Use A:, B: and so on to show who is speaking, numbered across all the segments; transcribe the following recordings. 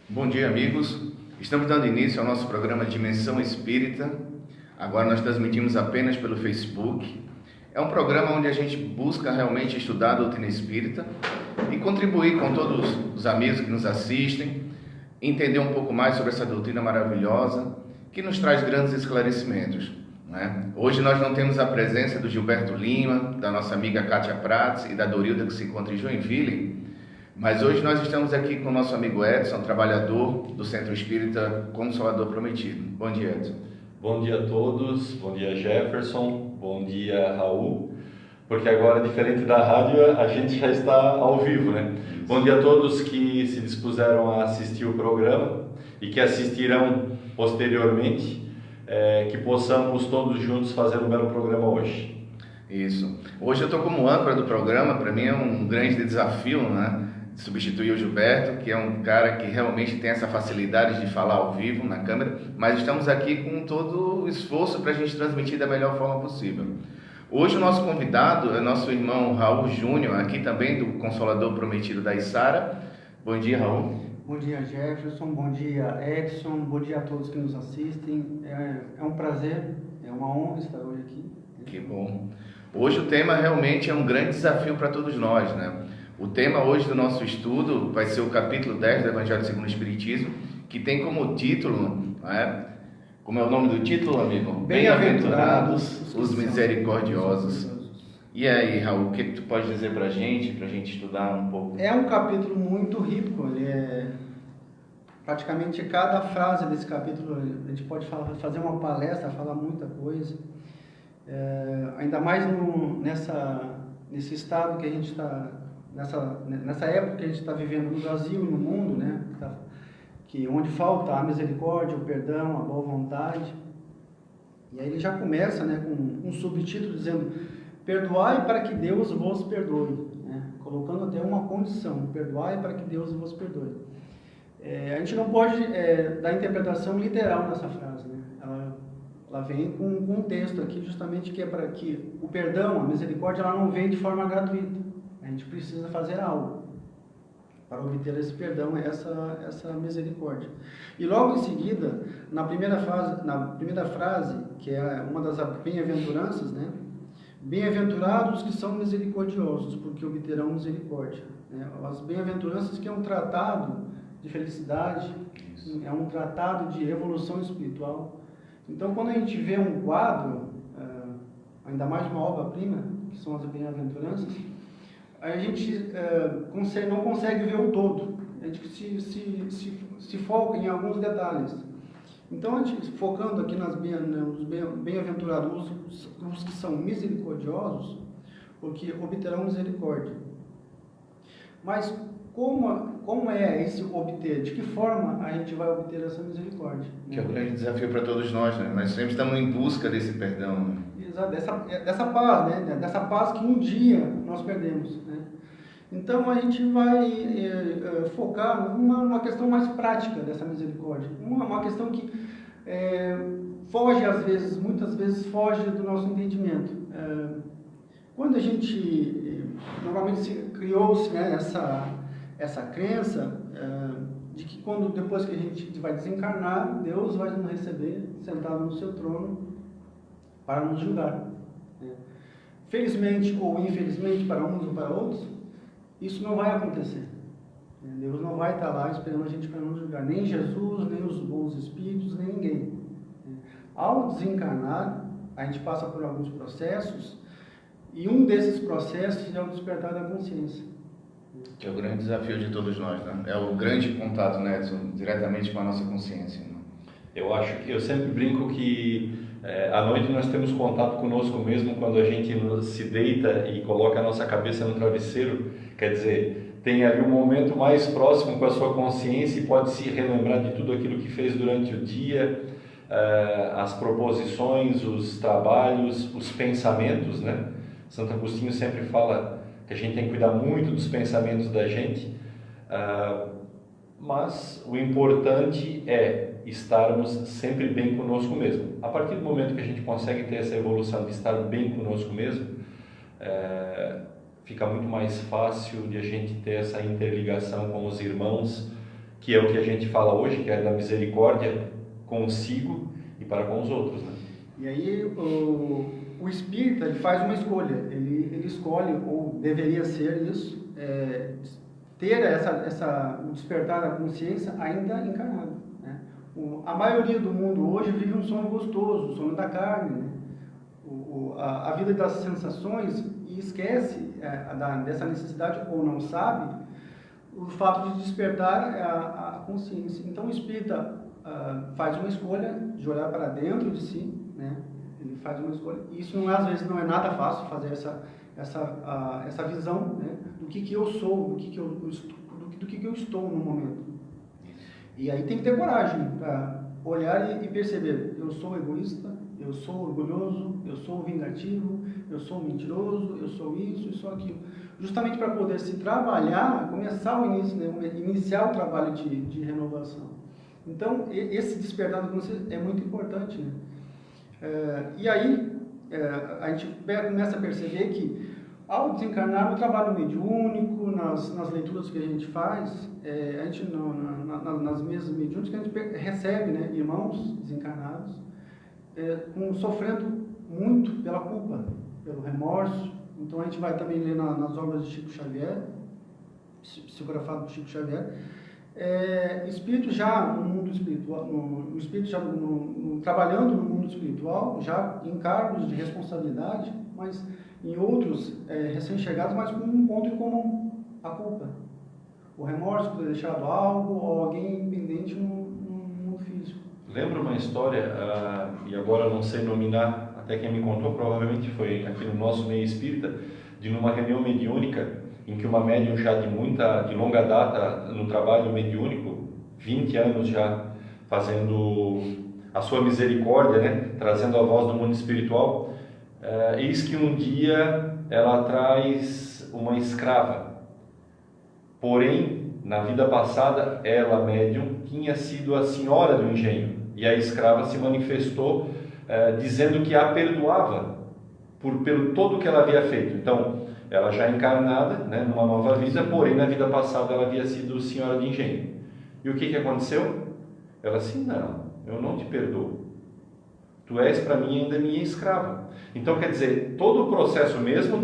A: Bom dia, amigos. Estamos dando início ao nosso programa Dimensão Espírita. Agora nós transmitimos apenas pelo Facebook. É um programa onde a gente busca realmente estudar a doutrina espírita e contribuir com todos os amigos que nos assistem, entender um pouco mais sobre essa doutrina maravilhosa que nos traz grandes esclarecimentos, né? Hoje nós não temos a presença do Gilberto Lima, da nossa amiga Kátia Prats e da Dorilda, que se encontra em Joinville. Mas hoje nós estamos aqui com o nosso amigo Edson, trabalhador do Centro Espírita Consolador Prometido. Bom dia, Edson.
B: Bom dia a todos, bom dia Jefferson, bom dia Raul, porque agora, diferente da rádio, a gente já está ao vivo, né? Isso. Bom dia a todos que se dispuseram a assistir o programa e que assistirão posteriormente, que possamos todos juntos fazer um belo programa hoje.
A: Isso. Hoje eu estou como âncora do programa, para mim é um grande desafio, né? Substituir o Gilberto, que é um cara que realmente tem essa facilidade de falar ao vivo na câmera, mas estamos aqui com todo o esforço para a gente transmitir da melhor forma possível. Hoje o nosso convidado é nosso irmão Raul Júnior, aqui também do Consolador Prometido da Içara. Bom dia, Raul.
C: Bom dia, Jefferson, bom dia, Edson, bom dia a todos que nos assistem. É um prazer, é uma honra estar hoje aqui.
A: Que bom. Hoje o tema realmente é um grande desafio para todos nós, né? O tema hoje do nosso estudo vai ser o capítulo 10 do Evangelho segundo o Espiritismo, que tem como título, né? Como é o nome do título, amigo? Bem-aventurados os misericordiosos. E aí, Raul, o que tu pode dizer para a gente estudar um pouco?
C: É um capítulo muito rico, praticamente cada frase desse capítulo a gente pode fazer uma palestra, falar muita coisa. Ainda mais nesse estado que a gente está, nessa época que a gente está vivendo no Brasil e no mundo, né? Onde falta a misericórdia, o perdão, a boa vontade. E aí ele já começa, né, com um subtítulo dizendo: perdoai para que Deus vos perdoe, né? Colocando até uma condição: perdoai para que Deus vos perdoe. A gente não pode dar interpretação literal nessa frase, né? Ela vem com um texto aqui justamente que é para que o perdão, a misericórdia, ela não vem de forma gratuita. A gente precisa fazer algo para obter esse perdão, essa misericórdia. E logo em seguida, na primeira frase, que é uma das bem-aventuranças, né? Bem-aventurados que são misericordiosos, porque obterão misericórdia, né? As bem-aventuranças, que é um tratado de felicidade, é um tratado de evolução espiritual. Então, quando a gente vê um quadro, ainda mais uma obra-prima, que são as bem-aventuranças, a gente não consegue ver o todo. A gente se foca em alguns detalhes. Então, a gente, focando aqui nos bem-aventurados, os que são misericordiosos, porque obterão misericórdia. Mas como é esse obter? De que forma a gente vai obter essa misericórdia?
A: Que é o grande desafio para todos nós, né? Nós sempre estamos em busca desse perdão, né?
C: Exato, dessa paz, né? Dessa paz que um dia nós perdemos, né? Então a gente vai focar numa questão mais prática dessa misericórdia, uma questão que foge às vezes, muitas vezes foge do nosso entendimento. Quando a gente normalmente criou-se, né, essa crença de que depois que a gente vai desencarnar, Deus vai nos receber sentado no seu trono para nos julgar. Felizmente ou infelizmente para uns ou para outros, isso não vai acontecer. Deus não vai estar lá esperando a gente para nos julgar, nem Jesus, nem os bons espíritos, nem ninguém. Ao desencarnar, a gente passa por alguns processos E um desses processos é o despertar da consciência.
A: Que é o grande desafio de todos nós, né? É o grande contato, né, Edson, diretamente com a nossa consciência. Né?
B: Eu sempre brinco que à noite nós temos contato conosco mesmo quando a gente se deita e coloca a nossa cabeça no travesseiro. Quer dizer, tem ali um momento mais próximo com a sua consciência e pode se relembrar de tudo aquilo que fez durante o dia, as proposições, os trabalhos, os pensamentos, né? Santo Agostinho sempre fala que a gente tem que cuidar muito dos pensamentos da gente, mas o importante é estarmos sempre bem conosco mesmo. A partir do momento que a gente consegue ter essa evolução de estar bem conosco mesmo, fica muito mais fácil de a gente ter essa interligação com os irmãos, que é o que a gente fala hoje, que é da misericórdia consigo e para com os outros, né?
C: E aí o espírita ele faz uma escolha, ele escolhe, ou deveria ser isso, ter o despertar da consciência ainda encarnado, né? A maioria do mundo hoje vive um sono gostoso, o sono da carne, né? A vida das sensações, e esquece dessa necessidade, ou não sabe, o fato de despertar a consciência. Então o espírita faz uma escolha de olhar para dentro de si, né? Ele faz uma escolha, e isso às vezes não é nada fácil fazer essa visão, né? Do que eu sou, do que eu estou no momento. E aí tem que ter coragem para olhar e perceber: eu sou egoísta, eu sou orgulhoso, eu sou vingativo, eu sou mentiroso, eu sou isso, eu sou aquilo. Justamente para poder se trabalhar, começar o início, né? Iniciar o trabalho de renovação. Então, esse despertar da consciência é muito importante, né? E aí, a gente começa a perceber que, ao desencarnar, no trabalho mediúnico, nas leituras que a gente faz, a gente, nas mesas mediúnicas, a gente recebe, né, irmãos desencarnados sofrendo muito pela culpa, pelo remorso. Então, a gente vai também ler nas obras de Chico Xavier, psicografado por Chico Xavier, espírito já no mundo espiritual, o espírito já trabalhando no mundo espiritual, já em cargos de responsabilidade, mas em outros recém-chegados, mas com um ponto em comum: a culpa, o remorso por ter deixado algo ou alguém pendente no mundo físico.
B: Lembro uma história, e agora não sei nominar, até quem me contou provavelmente foi aqui no nosso meio espírita, de numa reunião mediúnica em que uma médium já de longa data no trabalho mediúnico, 20 anos já fazendo a sua misericórdia, né, trazendo a voz do mundo espiritual, eis que um dia ela traz uma escrava. Porém, na vida passada, ela, médium, tinha sido a senhora do engenho, e a escrava se manifestou dizendo que a perdoava pelo todo o que ela havia feito. Então, ela já encarnada, né, numa nova vida, porém na vida passada ela havia sido senhora de engenho. E o que aconteceu? Ela disse: não, eu não te perdoo. Tu és para mim ainda minha escrava. Então, quer dizer, todo o processo mesmo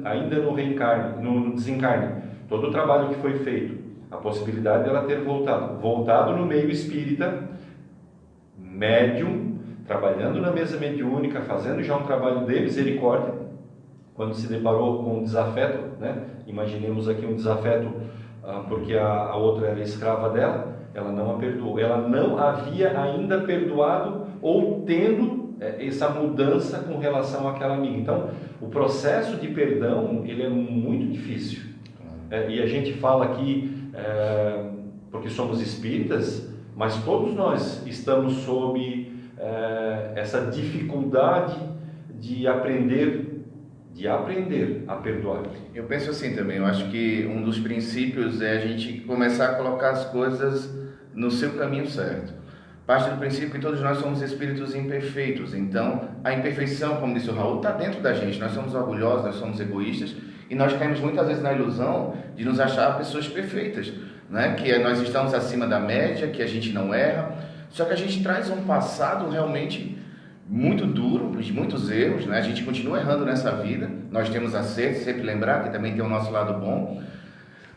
B: ainda no reencarne, no desencarne, todo o trabalho que foi feito, a possibilidade dela ter voltado no meio espírita, médium, trabalhando na mesa mediúnica, fazendo já um trabalho de misericórdia. Quando se deparou com um desafeto, né? Imaginemos aqui um desafeto, porque a outra era escrava dela, ela não a perdoou. Ela não havia ainda perdoado ou tendo essa mudança com relação àquela amiga. Então, o processo de perdão, ele é muito difícil. E a gente fala aqui, porque somos espíritas, mas todos nós estamos sob essa dificuldade de aprender a perdoar.
A: Eu penso assim também, eu acho que um dos princípios é a gente começar a colocar as coisas no seu caminho certo. Parte do princípio que todos nós somos espíritos imperfeitos, então a imperfeição, como disse o Raul, está dentro da gente. Nós somos orgulhosos, nós somos egoístas e nós caímos muitas vezes na ilusão de nos achar pessoas perfeitas, né? Que nós estamos acima da média, que a gente não erra, só que a gente traz um passado realmente muito duro, de muitos erros, né? A gente continua errando nessa vida, nós temos acertos, sempre lembrar que também tem o nosso lado bom,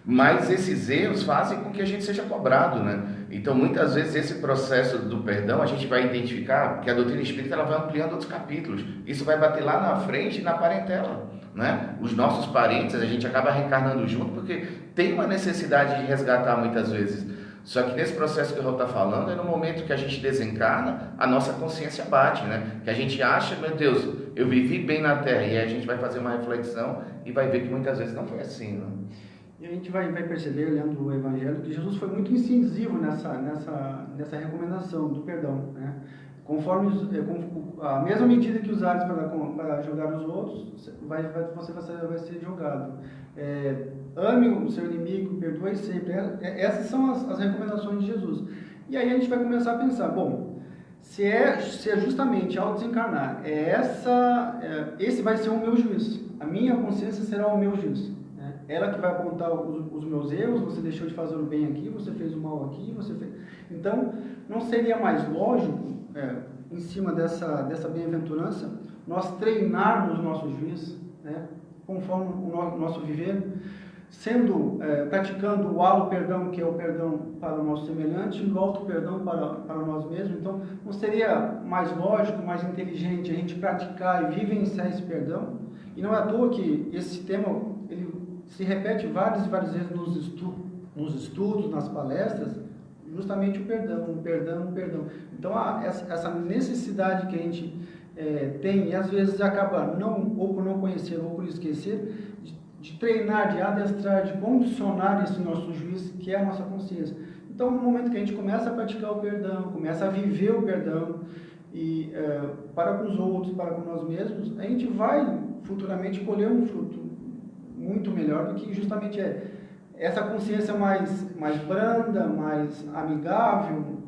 A: Mas esses erros fazem com que a gente seja cobrado, né? Então, muitas vezes, esse processo do perdão, a gente vai identificar que a doutrina espírita ela vai ampliando outros capítulos. Isso vai bater lá na frente, na parentela, né? Os nossos parentes, a gente acaba reencarnando junto, porque tem uma necessidade de resgatar muitas vezes. Só que nesse processo que o Raul está falando, é no momento que a gente desencarna, a nossa consciência bate, né? Que a gente acha, meu Deus, eu vivi bem na Terra. E aí a gente vai fazer uma reflexão e vai ver que muitas vezes não foi assim, né?
C: E a gente vai perceber, lendo o Evangelho, que Jesus foi muito incisivo nessa recomendação do perdão, né? Conforme a mesma medida que usares para julgar os outros, você vai ser julgado. Ame o seu inimigo, perdoe sempre. Essas são as recomendações de Jesus. E aí a gente vai começar a pensar, bom, se é justamente ao desencarnar, esse vai ser o meu juiz. A minha consciência será o meu juiz. Ela que vai apontar os meus erros, você deixou de fazer o bem aqui, você fez o mal aqui, você fez... Então, não seria mais lógico, em cima dessa bem-aventurança, nós treinarmos o nosso juiz, né, conforme o nosso viver, praticando o auto-perdão, que é o perdão para o nosso semelhante, e o auto-perdão para nós mesmos. Então, não seria mais lógico, mais inteligente a gente praticar e vivenciar esse perdão? E não é à toa que esse tema ele se repete várias e várias vezes nos estudos, nas palestras, justamente o perdão. Então, essa necessidade que a gente tem, e às vezes acaba ou por não conhecer, ou por esquecer, de treinar, de adestrar, de condicionar esse nosso juiz, que é a nossa consciência. Então, no momento que a gente começa a praticar o perdão, começa a viver o perdão, e para com os outros, para com nós mesmos, a gente vai futuramente colher um fruto muito melhor do que justamente essa consciência mais branda, mais amigável.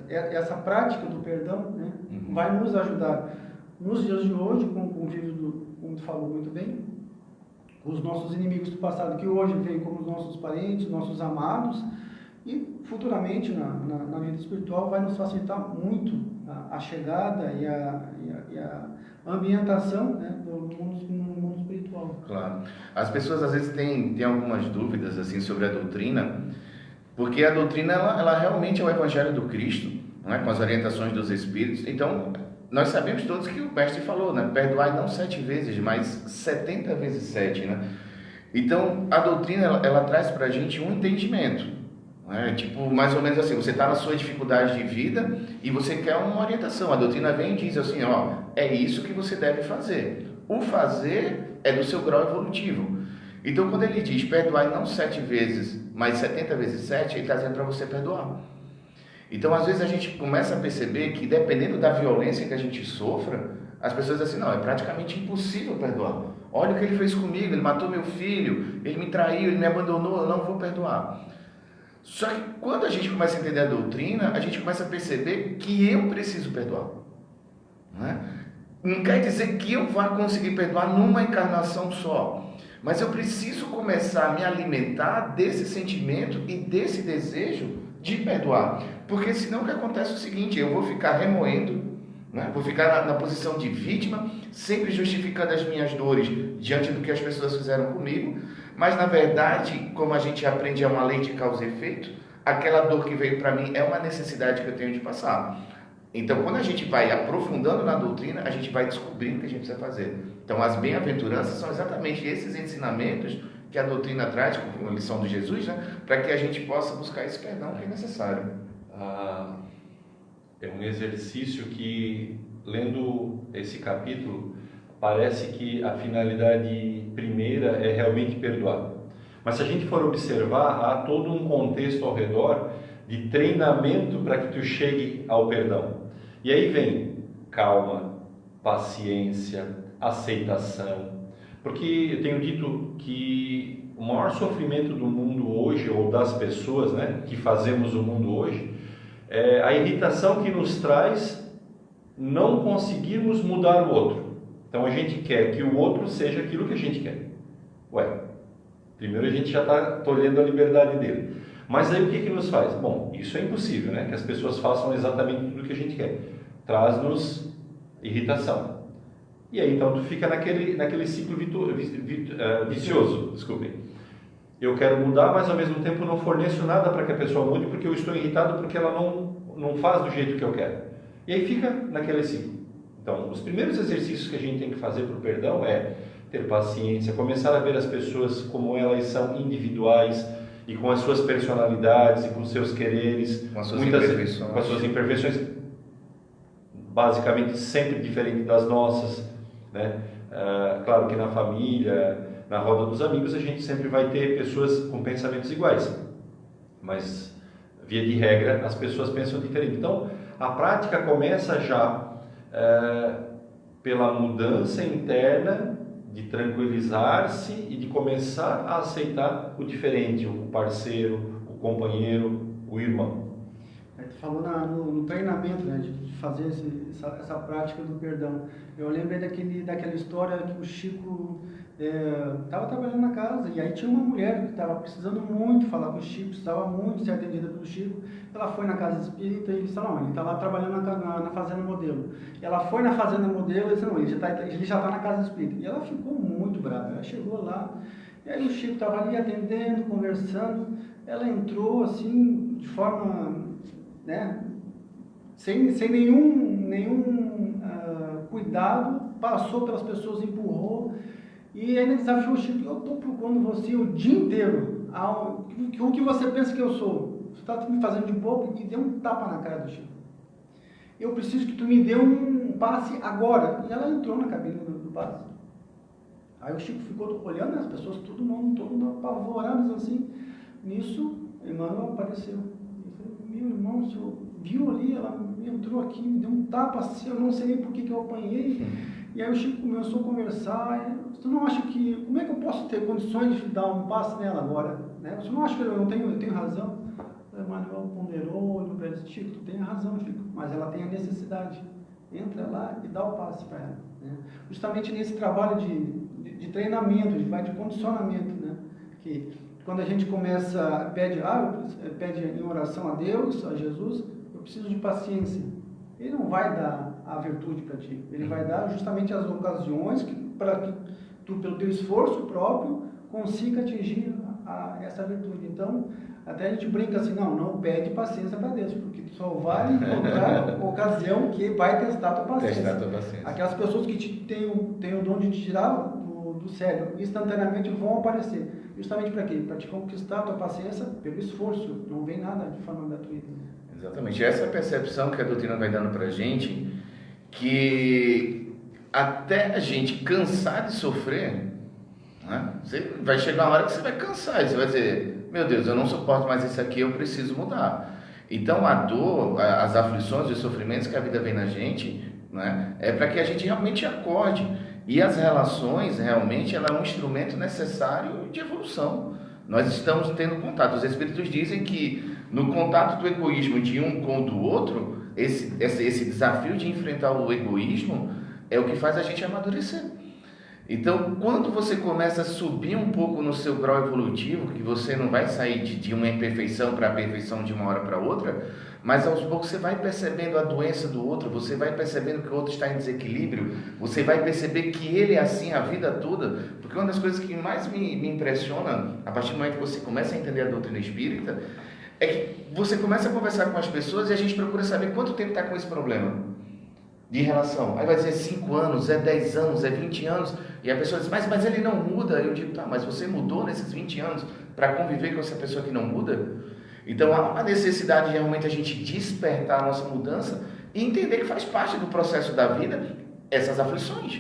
C: Essa prática do perdão, né, vai nos ajudar nos dias de hoje, com o convívio, como tu falou muito bem, com os nossos inimigos do passado, que hoje vêm como os nossos parentes, nossos amados, e futuramente na vida espiritual vai nos facilitar muito a chegada e a ambientação, né, no mundo espiritual.
A: Claro. As pessoas às vezes têm algumas dúvidas assim sobre a doutrina, porque a doutrina ela realmente é o Evangelho do Cristo, não é? Com as orientações dos Espíritos. Então, nós sabemos todos que o Mestre falou, né? Perdoai não 7 vezes, mas 70 vezes 7, né? Então, a doutrina ela traz para a gente um entendimento. Tipo, mais ou menos assim, você está na sua dificuldade de vida e você quer uma orientação. A doutrina vem e diz assim, é isso que você deve fazer. O fazer é do seu grau evolutivo. Então, quando ele diz perdoar não 7 vezes, mas 70 vezes 7, ele está dizendo para você perdoar. Então, às vezes a gente começa a perceber que, dependendo da violência que a gente sofra, as pessoas dizem assim, não, é praticamente impossível perdoar. Olha o que ele fez comigo, ele matou meu filho, ele me traiu, ele me abandonou, eu não vou perdoar. Só que quando a gente começa a entender a doutrina, a gente começa a perceber que eu preciso perdoar. Não quer dizer que eu vá conseguir perdoar numa encarnação só, mas eu preciso começar a me alimentar desse sentimento e desse desejo de perdoar. Porque senão o que acontece é o seguinte, eu vou ficar remoendo, vou ficar na posição de vítima, sempre justificando as minhas dores diante do que as pessoas fizeram comigo, mas na verdade, como a gente aprende, é uma lei de causa e efeito, aquela dor que veio para mim é uma necessidade que eu tenho de passar. Então, quando a gente vai aprofundando na doutrina, a gente vai descobrindo o que a gente precisa fazer. Então, as bem-aventuranças são exatamente esses ensinamentos que a doutrina traz, como a lição de Jesus, para que a gente possa buscar esse perdão que é necessário.
B: É um exercício que, lendo esse capítulo, parece que a finalidade primeira é realmente perdoar. Mas se a gente for observar, há todo um contexto ao redor de treinamento para que tu chegue ao perdão. E aí vem calma, paciência, aceitação. Porque eu tenho dito que o maior sofrimento do mundo hoje, ou das pessoas, que fazemos o mundo hoje, é a irritação que nos traz não conseguirmos mudar o outro. Então a gente quer que o outro seja aquilo que a gente quer. Primeiro a gente já está tolhendo a liberdade dele. Mas aí o que nos faz? Bom, isso é impossível, que as pessoas façam exatamente tudo o que a gente quer. Traz-nos irritação. E aí então tu fica naquele ciclo vicioso, desculpem. eu quero mudar, mas ao mesmo tempo não forneço nada para que a pessoa mude, porque eu estou irritado porque ela não faz do jeito que eu quero. E aí fica naquele ciclo. Então, os primeiros exercícios que a gente tem que fazer para o perdão é ter paciência, começar a ver as pessoas como elas são individuais e com as suas personalidades e com seus quereres,
A: com as suas imperfeições.
B: Com as suas imperfeições, basicamente sempre diferente das nossas, né? Claro que na família, na roda dos amigos, a gente sempre vai ter pessoas com pensamentos iguais, mas via de regra as pessoas pensam diferente. Então a prática começa já pela mudança interna, de tranquilizar-se e de começar a aceitar o diferente, o parceiro, o companheiro, o irmão.
C: Tu falou no treinamento, né, de fazer essa prática do perdão. Eu lembrei daquela história que o Chico estava trabalhando na casa e aí tinha uma mulher que estava precisando muito falar com o Chico, precisava muito ser atendida pelo Chico. Ela foi na casa espírita e disse: não, ele está lá trabalhando na fazenda modelo. Ela foi na fazenda modelo e disse: não, ele já está na casa espírita. E ela ficou muito brava. Ela chegou lá e aí o Chico estava ali atendendo, conversando. Ela entrou assim de forma, né, sem nenhum cuidado, passou pelas pessoas, empurrou e ainda desafiou o Chico: eu estou procurando você o dia inteiro, o que você pensa que eu sou? Você está me fazendo de bobo? E deu um tapa na cara do Chico. Eu preciso que tu me dê um passe agora. E ela entrou na cabine do passe. Aí o Chico ficou olhando as pessoas, todo mundo apavorado assim. Nisso, Emmanuel apareceu. Eu falei: meu irmão, o senhor viu ali, ela entrou aqui, me deu um tapa assim, eu não sei nem por que eu apanhei. E aí o Chico começou a conversar: você não acha que, como é que eu posso ter condições de dar um passe nela agora? Né? Você não acha que eu tenho razão? O Emmanuel ponderou, olhou para ele e disse: Chico, tu tem razão, Chico, mas ela tem a necessidade. Entra lá e dá o passe para ela. Né? Justamente nesse trabalho de treinamento, de condicionamento, né? Que quando a gente começa, pede em oração a Deus, a Jesus, eu preciso de paciência. Ele não vai dar a virtude para ti, ele vai dar justamente as ocasiões para que tu, pelo teu esforço próprio, consiga atingir essa virtude. Então, até a gente brinca assim: não pede paciência para Deus, porque tu só vai encontrar ocasião que vai testar a tua paciência. Aquelas pessoas que têm o dom de te tirar do sério, instantaneamente vão aparecer. Justamente para quê? Para te conquistar a tua paciência pelo esforço, não vem nada de forma gratuita.
A: Exatamente, essa é a percepção que a doutrina vai dando para a gente, que até a gente cansar de sofrer, né? Você vai chegar uma hora que você vai cansar, e você vai dizer: meu Deus, eu não suporto mais isso aqui, eu preciso mudar. Então a dor, as aflições e os sofrimentos que a vida vem na gente, né, é para que a gente realmente acorde. E as relações, realmente, ela é um instrumento necessário de evolução. Nós estamos tendo contato. Os Espíritos dizem que no contato do egoísmo de um com o do outro, esse desafio de enfrentar o egoísmo é o que faz a gente amadurecer. Então, quando você começa a subir um pouco no seu grau evolutivo, que você não vai sair de uma imperfeição para a perfeição de uma hora para outra, mas aos poucos você vai percebendo a doença do outro, você vai percebendo que o outro está em desequilíbrio, você vai perceber que ele é assim a vida toda, porque uma das coisas que mais me impressiona, a partir do momento que você começa a entender a doutrina espírita, é que você começa a conversar com as pessoas e a gente procura saber quanto tempo está com esse problema de relação. Aí vai dizer 5 anos, é 10 anos, é 20 anos, e a pessoa diz: mas ele não muda. Eu digo: tá, mas você mudou nesses 20 anos para conviver com essa pessoa que não muda? Então há uma necessidade de realmente a gente despertar a nossa mudança e entender que faz parte do processo da vida essas aflições.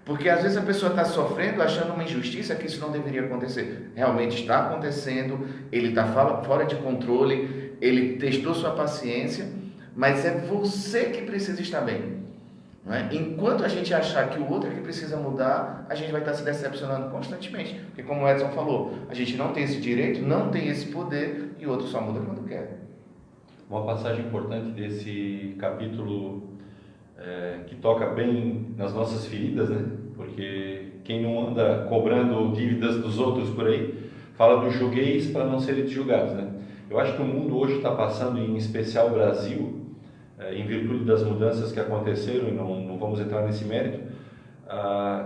A: Porque às vezes a pessoa está sofrendo, achando uma injustiça, que isso não deveria acontecer. Realmente está acontecendo, ele está fora de controle, ele testou sua paciência, mas é você que precisa estar bem. Não é? Enquanto a gente achar que o outro é que precisa mudar, a gente vai estar se decepcionando constantemente. Porque, como o Edson falou, a gente não tem esse direito, não tem esse poder, e o outro só muda quando quer.
B: Uma passagem importante desse capítulo que toca bem nas nossas feridas, né? Porque quem não anda cobrando dívidas dos outros por aí, fala do julgueis para não serem julgados, né? Eu acho que o mundo hoje está passando, em especial o Brasil, em virtude das mudanças que aconteceram, e não vamos entrar nesse mérito,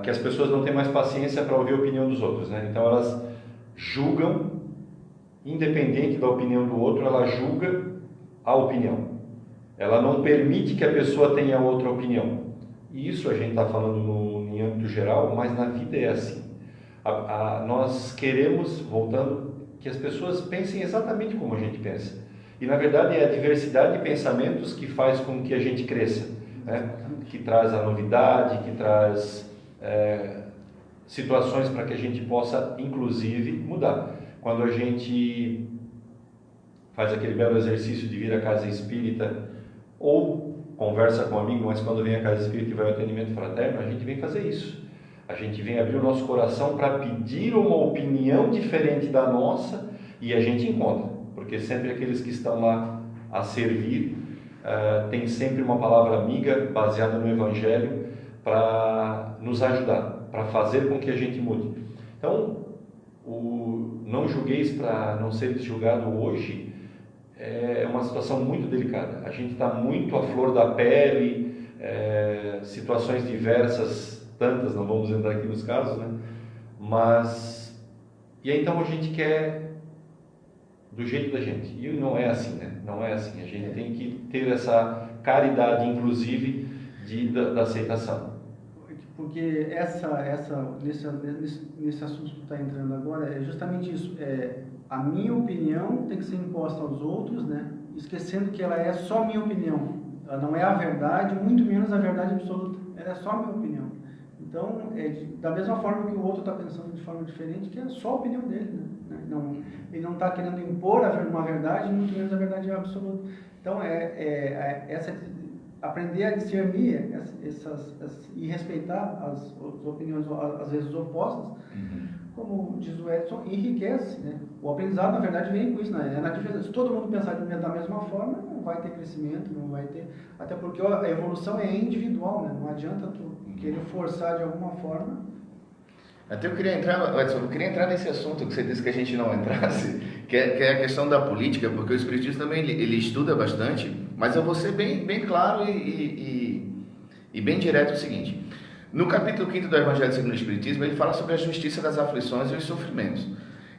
B: que as pessoas não têm mais paciência para ouvir a opinião dos outros, né? Então elas julgam, independente da opinião do outro, ela julga a opinião. Ela não permite que a pessoa tenha outra opinião. E isso a gente está falando em âmbito geral, mas na vida é assim. Nós queremos, voltando, que as pessoas pensem exatamente como a gente pensa. E na verdade é a diversidade de pensamentos que faz com que a gente cresça, né? Que traz a novidade, que traz situações para que a gente possa, inclusive, mudar. Quando a gente faz aquele belo exercício de vir à casa espírita, ou conversa com um amigo, mas quando vem à casa espírita e vai ao atendimento fraterno, a gente vem fazer isso. A gente vem abrir o nosso coração para pedir uma opinião diferente da nossa, e a gente encontra, porque sempre aqueles que estão lá a servir tem sempre uma palavra amiga baseada no Evangelho para nos ajudar, para fazer com que a gente mude. Então, o não julgueis para não seres julgado hoje é uma situação muito delicada. A gente está muito à flor da pele, situações diversas, tantas, não vamos entrar aqui nos casos, né? Mas, e aí então a gente quer do jeito da gente, e não é assim, né? Não é assim, a gente tem que ter essa caridade, inclusive, da aceitação.
C: Porque nesse assunto que está entrando agora, é justamente isso, a minha opinião tem que ser imposta aos outros, né? Esquecendo que ela é só minha opinião, ela não é a verdade, muito menos a verdade absoluta, ela é só minha opinião. Então, da mesma forma que o outro está pensando de forma diferente, que é só a opinião dele, né? Ele não está querendo impor uma verdade, muito menos a verdade absoluta. Então, aprender a discernir e respeitar as opiniões, às vezes opostas, como diz o Edson, enriquece, né? O aprendizado, na verdade, vem com isso, né? Na diferença. Se todo mundo pensar da mesma forma, não vai ter crescimento, não vai ter... Até porque a evolução é individual, né? Não adianta tu querer forçar de alguma forma.
A: Até eu queria entrar nesse assunto que você disse que a gente não entrasse, que é a questão da política, porque o Espiritismo também ele estuda bastante, mas eu vou ser bem claro e bem direto o seguinte. No capítulo 5º do Evangelho segundo o Espiritismo, ele fala sobre a justiça das aflições e os sofrimentos.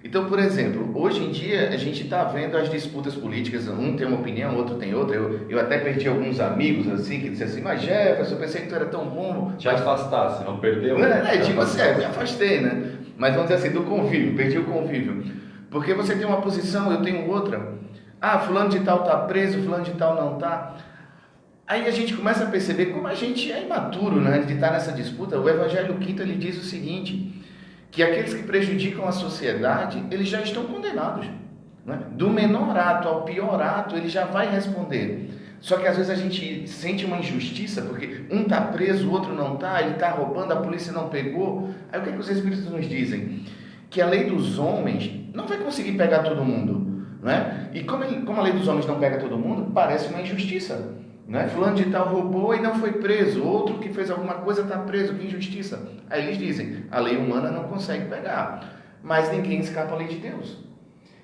A: Então, por exemplo, hoje em dia a gente está vendo as disputas políticas, um tem uma opinião, outro tem outra. Eu até perdi alguns amigos assim, que disseram assim, mas Jefferson, eu pensei que tu era tão bom.
B: Te afastasse, não perdeu?
A: Tipo assim, me afastei, né? Mas vamos dizer assim, do convívio, perdi o convívio. Porque você tem uma posição, eu tenho outra. Ah, fulano de tal está preso, fulano de tal não está. Aí a gente começa a perceber como a gente é imaturo, né, de estar nessa disputa. O Evangelho 5º ele diz o seguinte, que aqueles que prejudicam a sociedade, eles já estão condenados, né? Do menor ato ao pior ato, ele já vai responder. Só que às vezes a gente sente uma injustiça, porque um está preso, o outro não está, ele está roubando, a polícia não pegou. Aí o que os Espíritos nos dizem? Que a lei dos homens não vai conseguir pegar todo mundo, né? E como a lei dos homens não pega todo mundo, parece uma injustiça. Né? Fulano de tal roubou e não foi preso, outro que fez alguma coisa está preso, que injustiça. Aí eles dizem, a lei humana não consegue pegar, mas ninguém escapa à lei de Deus.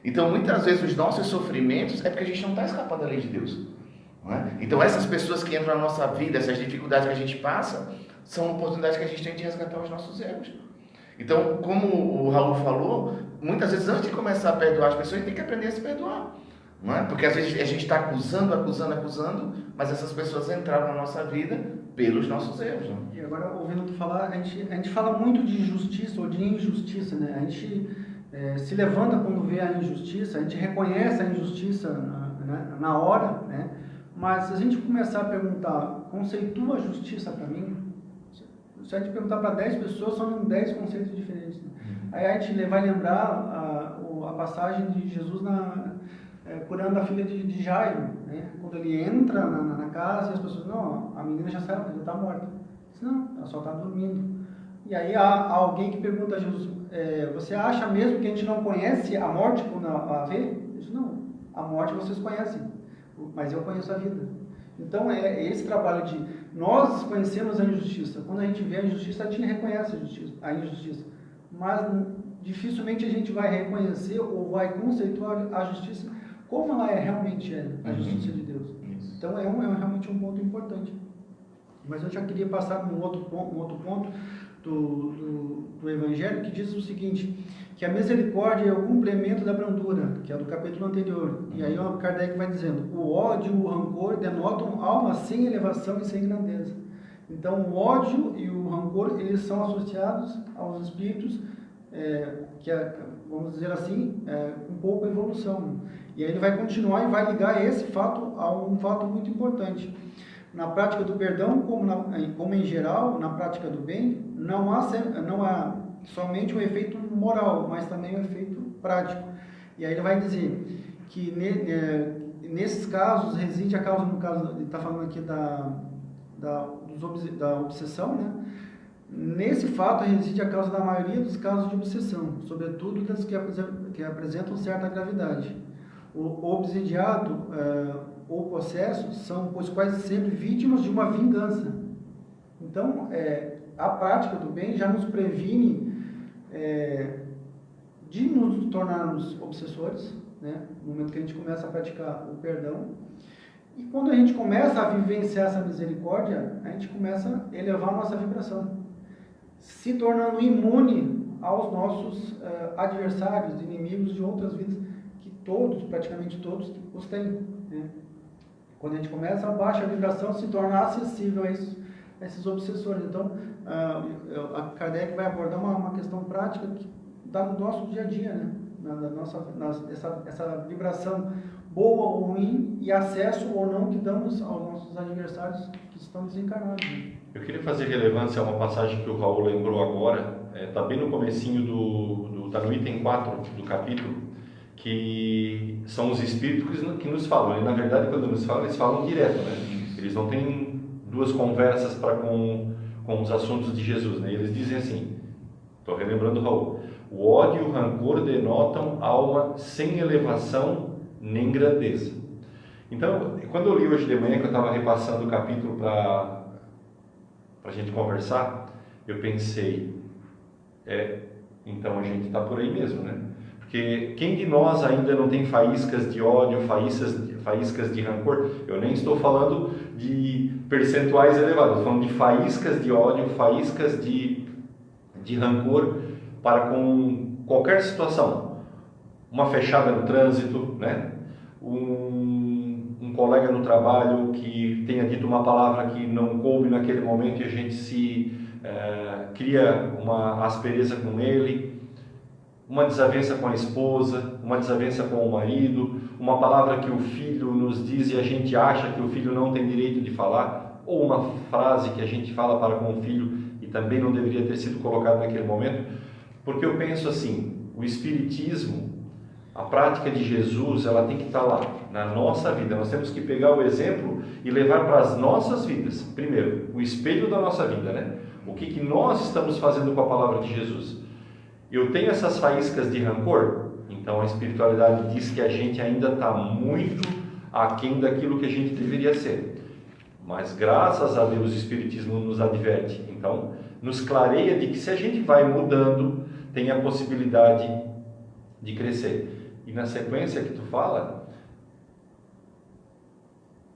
A: Então muitas vezes os nossos sofrimentos é porque a gente não está escapando da lei de Deus, não é? Então essas pessoas que entram na nossa vida, essas dificuldades que a gente passa, são oportunidades que a gente tem de resgatar os nossos egos. Então, como o Raul falou, muitas vezes antes de começar a perdoar as pessoas, a gente tem que aprender a se perdoar. Não é? Porque às vezes a gente está acusando, mas essas pessoas entraram na nossa vida pelos nossos erros. Não?
C: E agora, ouvindo tu falar, a gente fala muito de justiça ou de injustiça, né? A gente se levanta quando vê a injustiça, a gente reconhece a injustiça na hora, né? Mas se a gente começar a perguntar, conceitua a justiça para mim? Se a gente perguntar para 10 pessoas, são 10 conceitos diferentes. Né? Aí a gente vai lembrar a passagem de Jesus curando a filha de Jairo, né? Quando ele entra na casa e as pessoas, não, a menina já saiu, ela está morta. Diz, não, ela só está dormindo. E aí há alguém que pergunta a Jesus, você acha mesmo que a gente não conhece a morte quando a vê? Ele diz, não, a morte vocês conhecem, mas eu conheço a vida. Então é esse trabalho de nós conhecemos a injustiça. Quando a gente vê a injustiça, a gente reconhece a injustiça. Mas dificilmente a gente vai reconhecer ou vai conceituar a justiça como ela realmente é, a justiça de Deus. Isso. Então é realmente um ponto importante. Mas eu já queria passar num outro ponto. do Evangelho, que diz o seguinte, que a misericórdia é o complemento da brandura, que é do capítulo anterior. E aí o Kardec vai dizendo, o ódio e o rancor denotam alma sem elevação e sem grandeza. Então o ódio e o rancor, eles são associados aos espíritos vamos dizer assim, com pouca evolução. E aí ele vai continuar e vai ligar esse fato a um fato muito importante. Na prática do perdão, como em geral, na prática do bem, não há somente o efeito moral, mas também o efeito prático. E aí ele vai dizer que nesses casos reside a causa, no caso, ele está falando aqui da obsessão, né? Nesse fato reside a causa da maioria dos casos de obsessão, sobretudo das que apresentam certa gravidade. O obsidiado ou possesso são, pois, quase sempre vítimas de uma vingança. Então, a prática do bem já nos previne de nos tornarmos obsessores, né? No momento que a gente começa a praticar o perdão. E quando a gente começa a vivenciar essa misericórdia, a gente começa a elevar a nossa vibração, se tornando imune aos nossos adversários, inimigos de outras vidas, que praticamente todos, os têm, né? Quando a gente começa a baixa vibração, se torna acessível a esses obsessores. Então, a Kardec vai abordar uma questão prática que está no nosso dia a dia, né? Essa vibração boa ou ruim e acesso ou não que damos aos nossos adversários que estão desencarnados, né?
B: Eu queria fazer relevância a uma passagem que o Raul lembrou agora, está bem no comecinho tá no item 4 do capítulo, que são os espíritos que nos falam. E, na verdade, quando nos falam, eles falam direto, né? Eles não têm duas conversas com os assuntos de Jesus, né? Eles dizem assim, estou relembrando o Raul, o ódio e o rancor denotam alma sem elevação nem grandeza. Então, quando eu li hoje de manhã, que eu estava repassando o capítulo para a gente conversar, eu pensei, então a gente está por aí mesmo, né? Porque quem de nós ainda não tem faíscas de ódio, faíscas de rancor? Eu nem estou falando de percentuais elevados, estou falando de faíscas de ódio, faíscas de rancor para com qualquer situação. Uma fechada no trânsito, né? Um colega no trabalho que tenha dito uma palavra que não coube naquele momento e a gente cria uma aspereza com ele, uma desavença com a esposa, uma desavença com o marido, uma palavra que o filho nos diz e a gente acha que o filho não tem direito de falar, ou uma frase que a gente fala para com o filho e também não deveria ter sido colocada naquele momento, porque eu penso assim, o Espiritismo, a prática de Jesus, ela tem que estar lá, na nossa vida. Nós temos que pegar o exemplo e levar para as nossas vidas. Primeiro, o espelho da nossa vida, né? O que nós estamos fazendo com a palavra de Jesus? Eu tenho essas faíscas de rancor? Então a espiritualidade diz que a gente ainda está muito aquém daquilo que a gente deveria ser. Mas graças a Deus o Espiritismo nos adverte. Então, nos clareia de que se a gente vai mudando, tem a possibilidade de crescer. E na sequência que tu fala,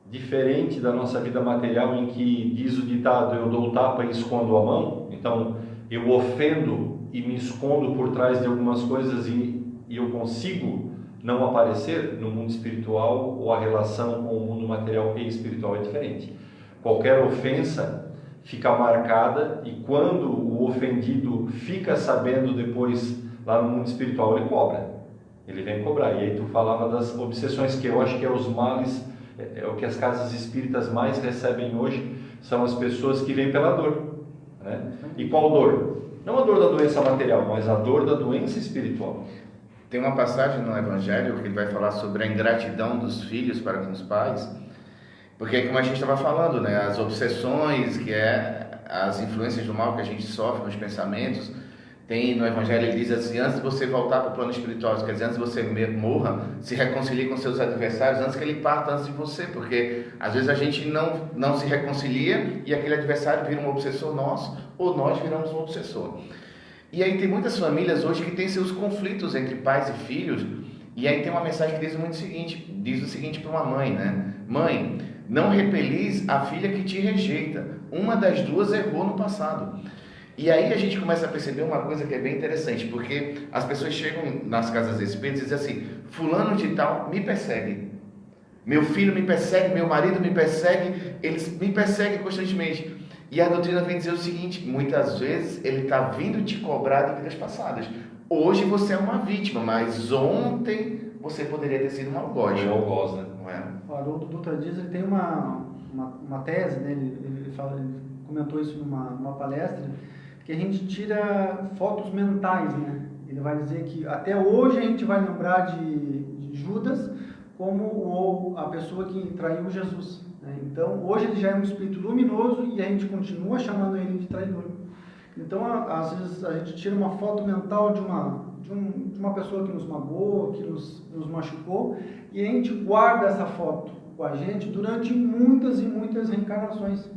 B: diferente da nossa vida material em que diz o ditado, eu dou o tapa e escondo a mão, então eu ofendo e me escondo por trás de algumas coisas e eu consigo não aparecer. No mundo espiritual, ou a relação com o mundo material e espiritual é diferente. Qualquer ofensa fica marcada e quando o ofendido fica sabendo depois, lá no mundo espiritual, ele cobra. Ele vem cobrar. E aí tu falava das obsessões, que eu acho que é os males, é o que as casas espíritas mais recebem hoje, são as pessoas que vêm pela dor, né? E qual dor? Não a dor da doença material, mas a dor da doença espiritual.
A: Tem uma passagem no Evangelho que ele vai falar sobre a ingratidão dos filhos para com os pais, porque como a gente estava falando, né, as obsessões, que as influências do mal que a gente sofre nos pensamentos. Tem no Evangelho, ele diz assim, antes de você voltar para o plano espiritual, quer dizer, antes de você morra, se reconcilie com seus adversários antes que ele parta antes de você, porque às vezes a gente não se reconcilia e aquele adversário vira um obsessor nosso, ou nós viramos um obsessor. E aí tem muitas famílias hoje que têm seus conflitos entre pais e filhos, e aí tem uma mensagem que diz o seguinte para uma mãe, né? Mãe, não repelis a filha que te rejeita, uma das duas errou no passado. E aí a gente começa a perceber uma coisa que é bem interessante, porque as pessoas chegam nas casas espíritas e dizem assim: fulano de tal me persegue, meu filho me persegue, meu marido me persegue, eles me perseguem constantemente. E a doutrina vem dizer o seguinte: muitas vezes ele está vindo te cobrar de vidas passadas. Hoje você é uma vítima, mas ontem você poderia ter sido um algoz.
B: Um algoz, né?
A: Não é?
C: O Haroldo Dutra Dias, ele tem uma tese, né? Ele comentou isso numa palestra, que a gente tira fotos mentais, né? Ele vai dizer que até hoje a gente vai lembrar de Judas como a pessoa que traiu Jesus, né? Então, hoje ele já é um espírito luminoso e a gente continua chamando ele de traidor. Então, às vezes a gente tira uma foto mental de uma pessoa que nos magoou, que nos machucou, e a gente guarda essa foto com a gente durante muitas e muitas reencarnações.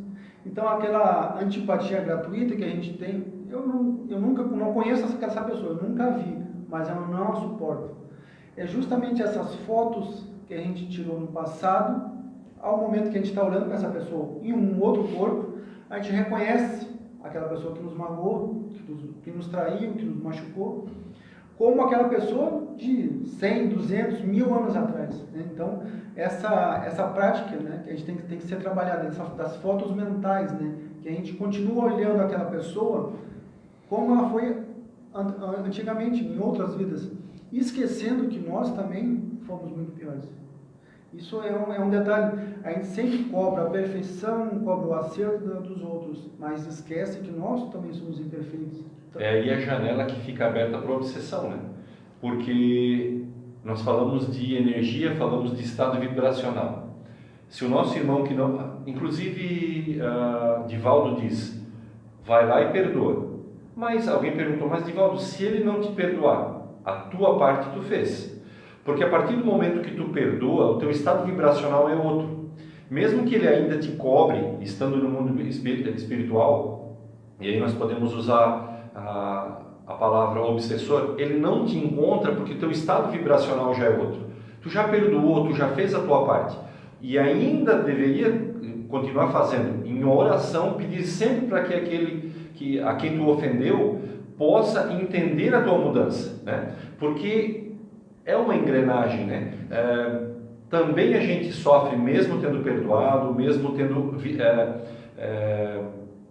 C: Então, aquela antipatia gratuita que a gente tem, eu nunca não conheço essa pessoa, eu nunca vi, mas eu não a suporto. É justamente essas fotos que a gente tirou no passado, ao momento que a gente está olhando para essa pessoa em um outro corpo, a gente reconhece aquela pessoa que nos magoou, que nos traiu, que nos machucou, como aquela pessoa de 100, 200, 1000 anos atrás, né? Então, essa prática, né, que a gente tem que ser trabalhada, das fotos mentais, né, que a gente continua olhando aquela pessoa como ela foi antigamente, em outras vidas, esquecendo que nós também fomos muito piores. Isso é um detalhe. A gente sempre cobra a perfeição, cobra o acerto dos outros, mas esquece que nós também somos imperfeitos.
B: E a janela que fica aberta para a obsessão, né? Porque nós falamos de energia, falamos de estado vibracional. Se o nosso irmão que não... Inclusive, Divaldo diz, vai lá e perdoa. Mas alguém perguntou, mas Divaldo, se ele não te perdoar, a tua parte tu fez. Porque a partir do momento que tu perdoa, o teu estado vibracional é outro. Mesmo que ele ainda te cobre, estando no mundo espiritual, e aí nós podemos usar a palavra obsessor, ele não te encontra porque o teu estado vibracional já é outro. Tu já perdoou, tu já fez a tua parte. E ainda deveria continuar fazendo, em oração, pedir sempre para que aquele a quem tu ofendeu possa entender a tua mudança, né? Porque é uma engrenagem, né? Também a gente sofre mesmo tendo perdoado, mesmo tendo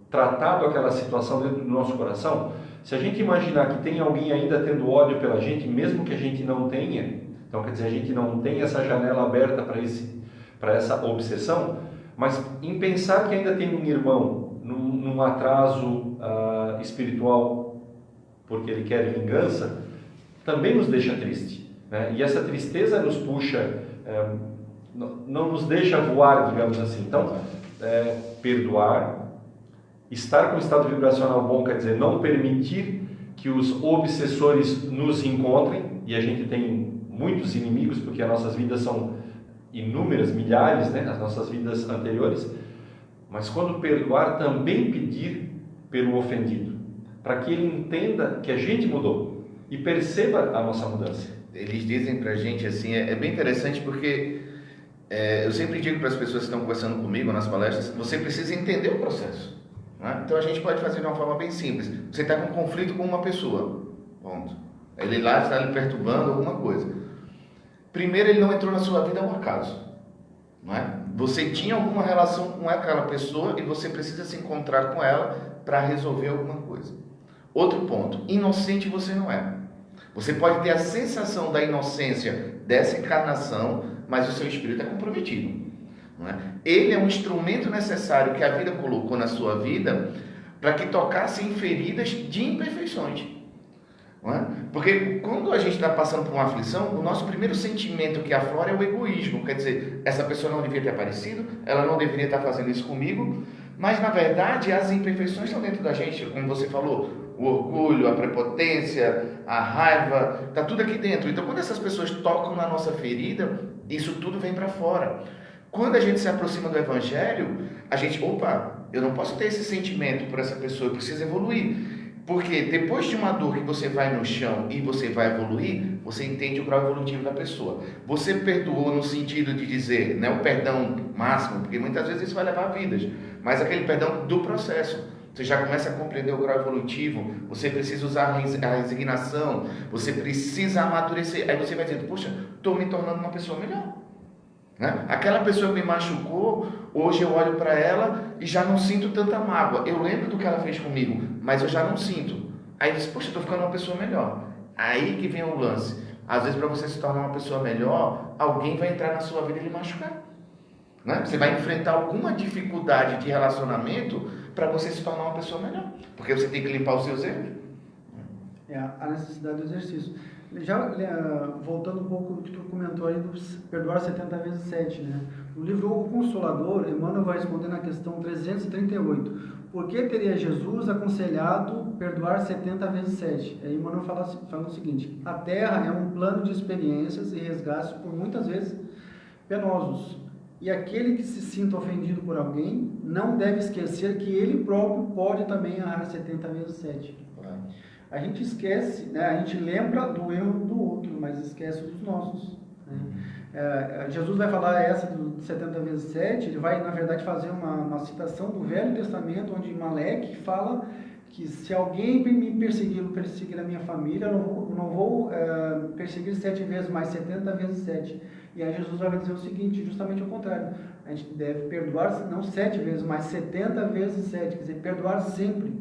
B: tratado aquela situação dentro do nosso coração. Se a gente imaginar que tem alguém ainda tendo ódio pela gente, mesmo que a gente não tenha, então quer dizer, a gente não tem essa janela aberta para essa obsessão, mas em pensar que ainda tem um irmão num atraso espiritual porque ele quer vingança, também nos deixa triste, né? E essa tristeza nos puxa, não nos deixa voar, digamos assim. Então, perdoar, estar com o estado vibracional bom, quer dizer, não permitir que os obsessores nos encontrem, e a gente tem muitos inimigos, porque as nossas vidas são inúmeras, milhares, né, as nossas vidas anteriores, mas quando perdoar, também pedir pelo ofendido, para que ele entenda que a gente mudou e perceba a nossa mudança.
A: Eles dizem pra gente assim, é bem interessante porque eu sempre digo para as pessoas que estão conversando comigo nas palestras, você precisa entender o processo, né? Então a gente pode fazer de uma forma bem simples. Você está com um conflito com uma pessoa, ponto. Ele lá está lhe perturbando alguma coisa. Primeiro, ele não entrou na sua vida ao acaso, não é? Você tinha alguma relação com aquela pessoa e você precisa se encontrar com ela para resolver alguma coisa. Outro ponto, inocente você não é. Você pode ter a sensação da inocência dessa encarnação, mas o seu espírito é comprometido, não é? Ele é um instrumento necessário que a vida colocou na sua vida para que tocasse em feridas de imperfeições, não é? Porque quando a gente está passando por uma aflição, o nosso primeiro sentimento que aflora é o egoísmo. Quer dizer, essa pessoa não devia ter aparecido, ela não deveria estar fazendo isso comigo, mas na verdade as imperfeições estão dentro da gente, como você falou. O orgulho, a prepotência, a raiva, está tudo aqui dentro. Então, quando essas pessoas tocam na nossa ferida, isso tudo vem para fora. Quando a gente se aproxima do Evangelho, a gente, eu não posso ter esse sentimento por essa pessoa, eu preciso evoluir. Porque depois de uma dor que você vai no chão e você vai evoluir, você entende o grau evolutivo da pessoa. Você perdoou no sentido de dizer, não é o perdão máximo, porque muitas vezes isso vai levar a vidas, mas aquele perdão do processo. você já começa a compreender o grau evolutivo, você precisa usar a resignação, você precisa amadurecer. Aí você vai dizendo, poxa, estou me tornando uma pessoa melhor. Né? Aquela pessoa que me machucou, hoje eu olho para ela e já não sinto tanta mágoa. Eu lembro do que ela fez comigo, mas eu já não sinto. Aí você, poxa, estou ficando uma pessoa melhor. Aí que vem o lance. Às vezes, para você se tornar uma pessoa melhor, alguém vai entrar na sua vida e lhe machucar. Né? Você vai enfrentar alguma dificuldade de relacionamento para você se tornar uma pessoa melhor. Porque você tem que limpar os seus erros.
C: É a necessidade do exercício. Já voltando um pouco do que tu comentou aí do perdoar 70 vezes 7, né? No livro O Consolador, Emmanuel vai responder na questão 338. Por que teria Jesus aconselhado perdoar 70 vezes 7? Aí Emmanuel fala o seguinte: a Terra é um plano de experiências e resgates por muitas vezes penosos. E aquele que se sinta ofendido por alguém não deve esquecer que ele próprio pode também errar 70 vezes 7. A gente esquece, né? A gente lembra do erro do outro, mas esquece dos nossos. Né? Jesus vai falar essa do 70 vezes 7, ele vai, na verdade, fazer uma citação do Velho Testamento, onde Maleque fala que se alguém me perseguir a minha família, eu não vou perseguir 7 vezes, mas 70 vezes 7. E aí Jesus vai dizer o seguinte, justamente o contrário. A gente deve perdoar, não 7 vezes, mas 70 vezes 7. Quer dizer, perdoar sempre.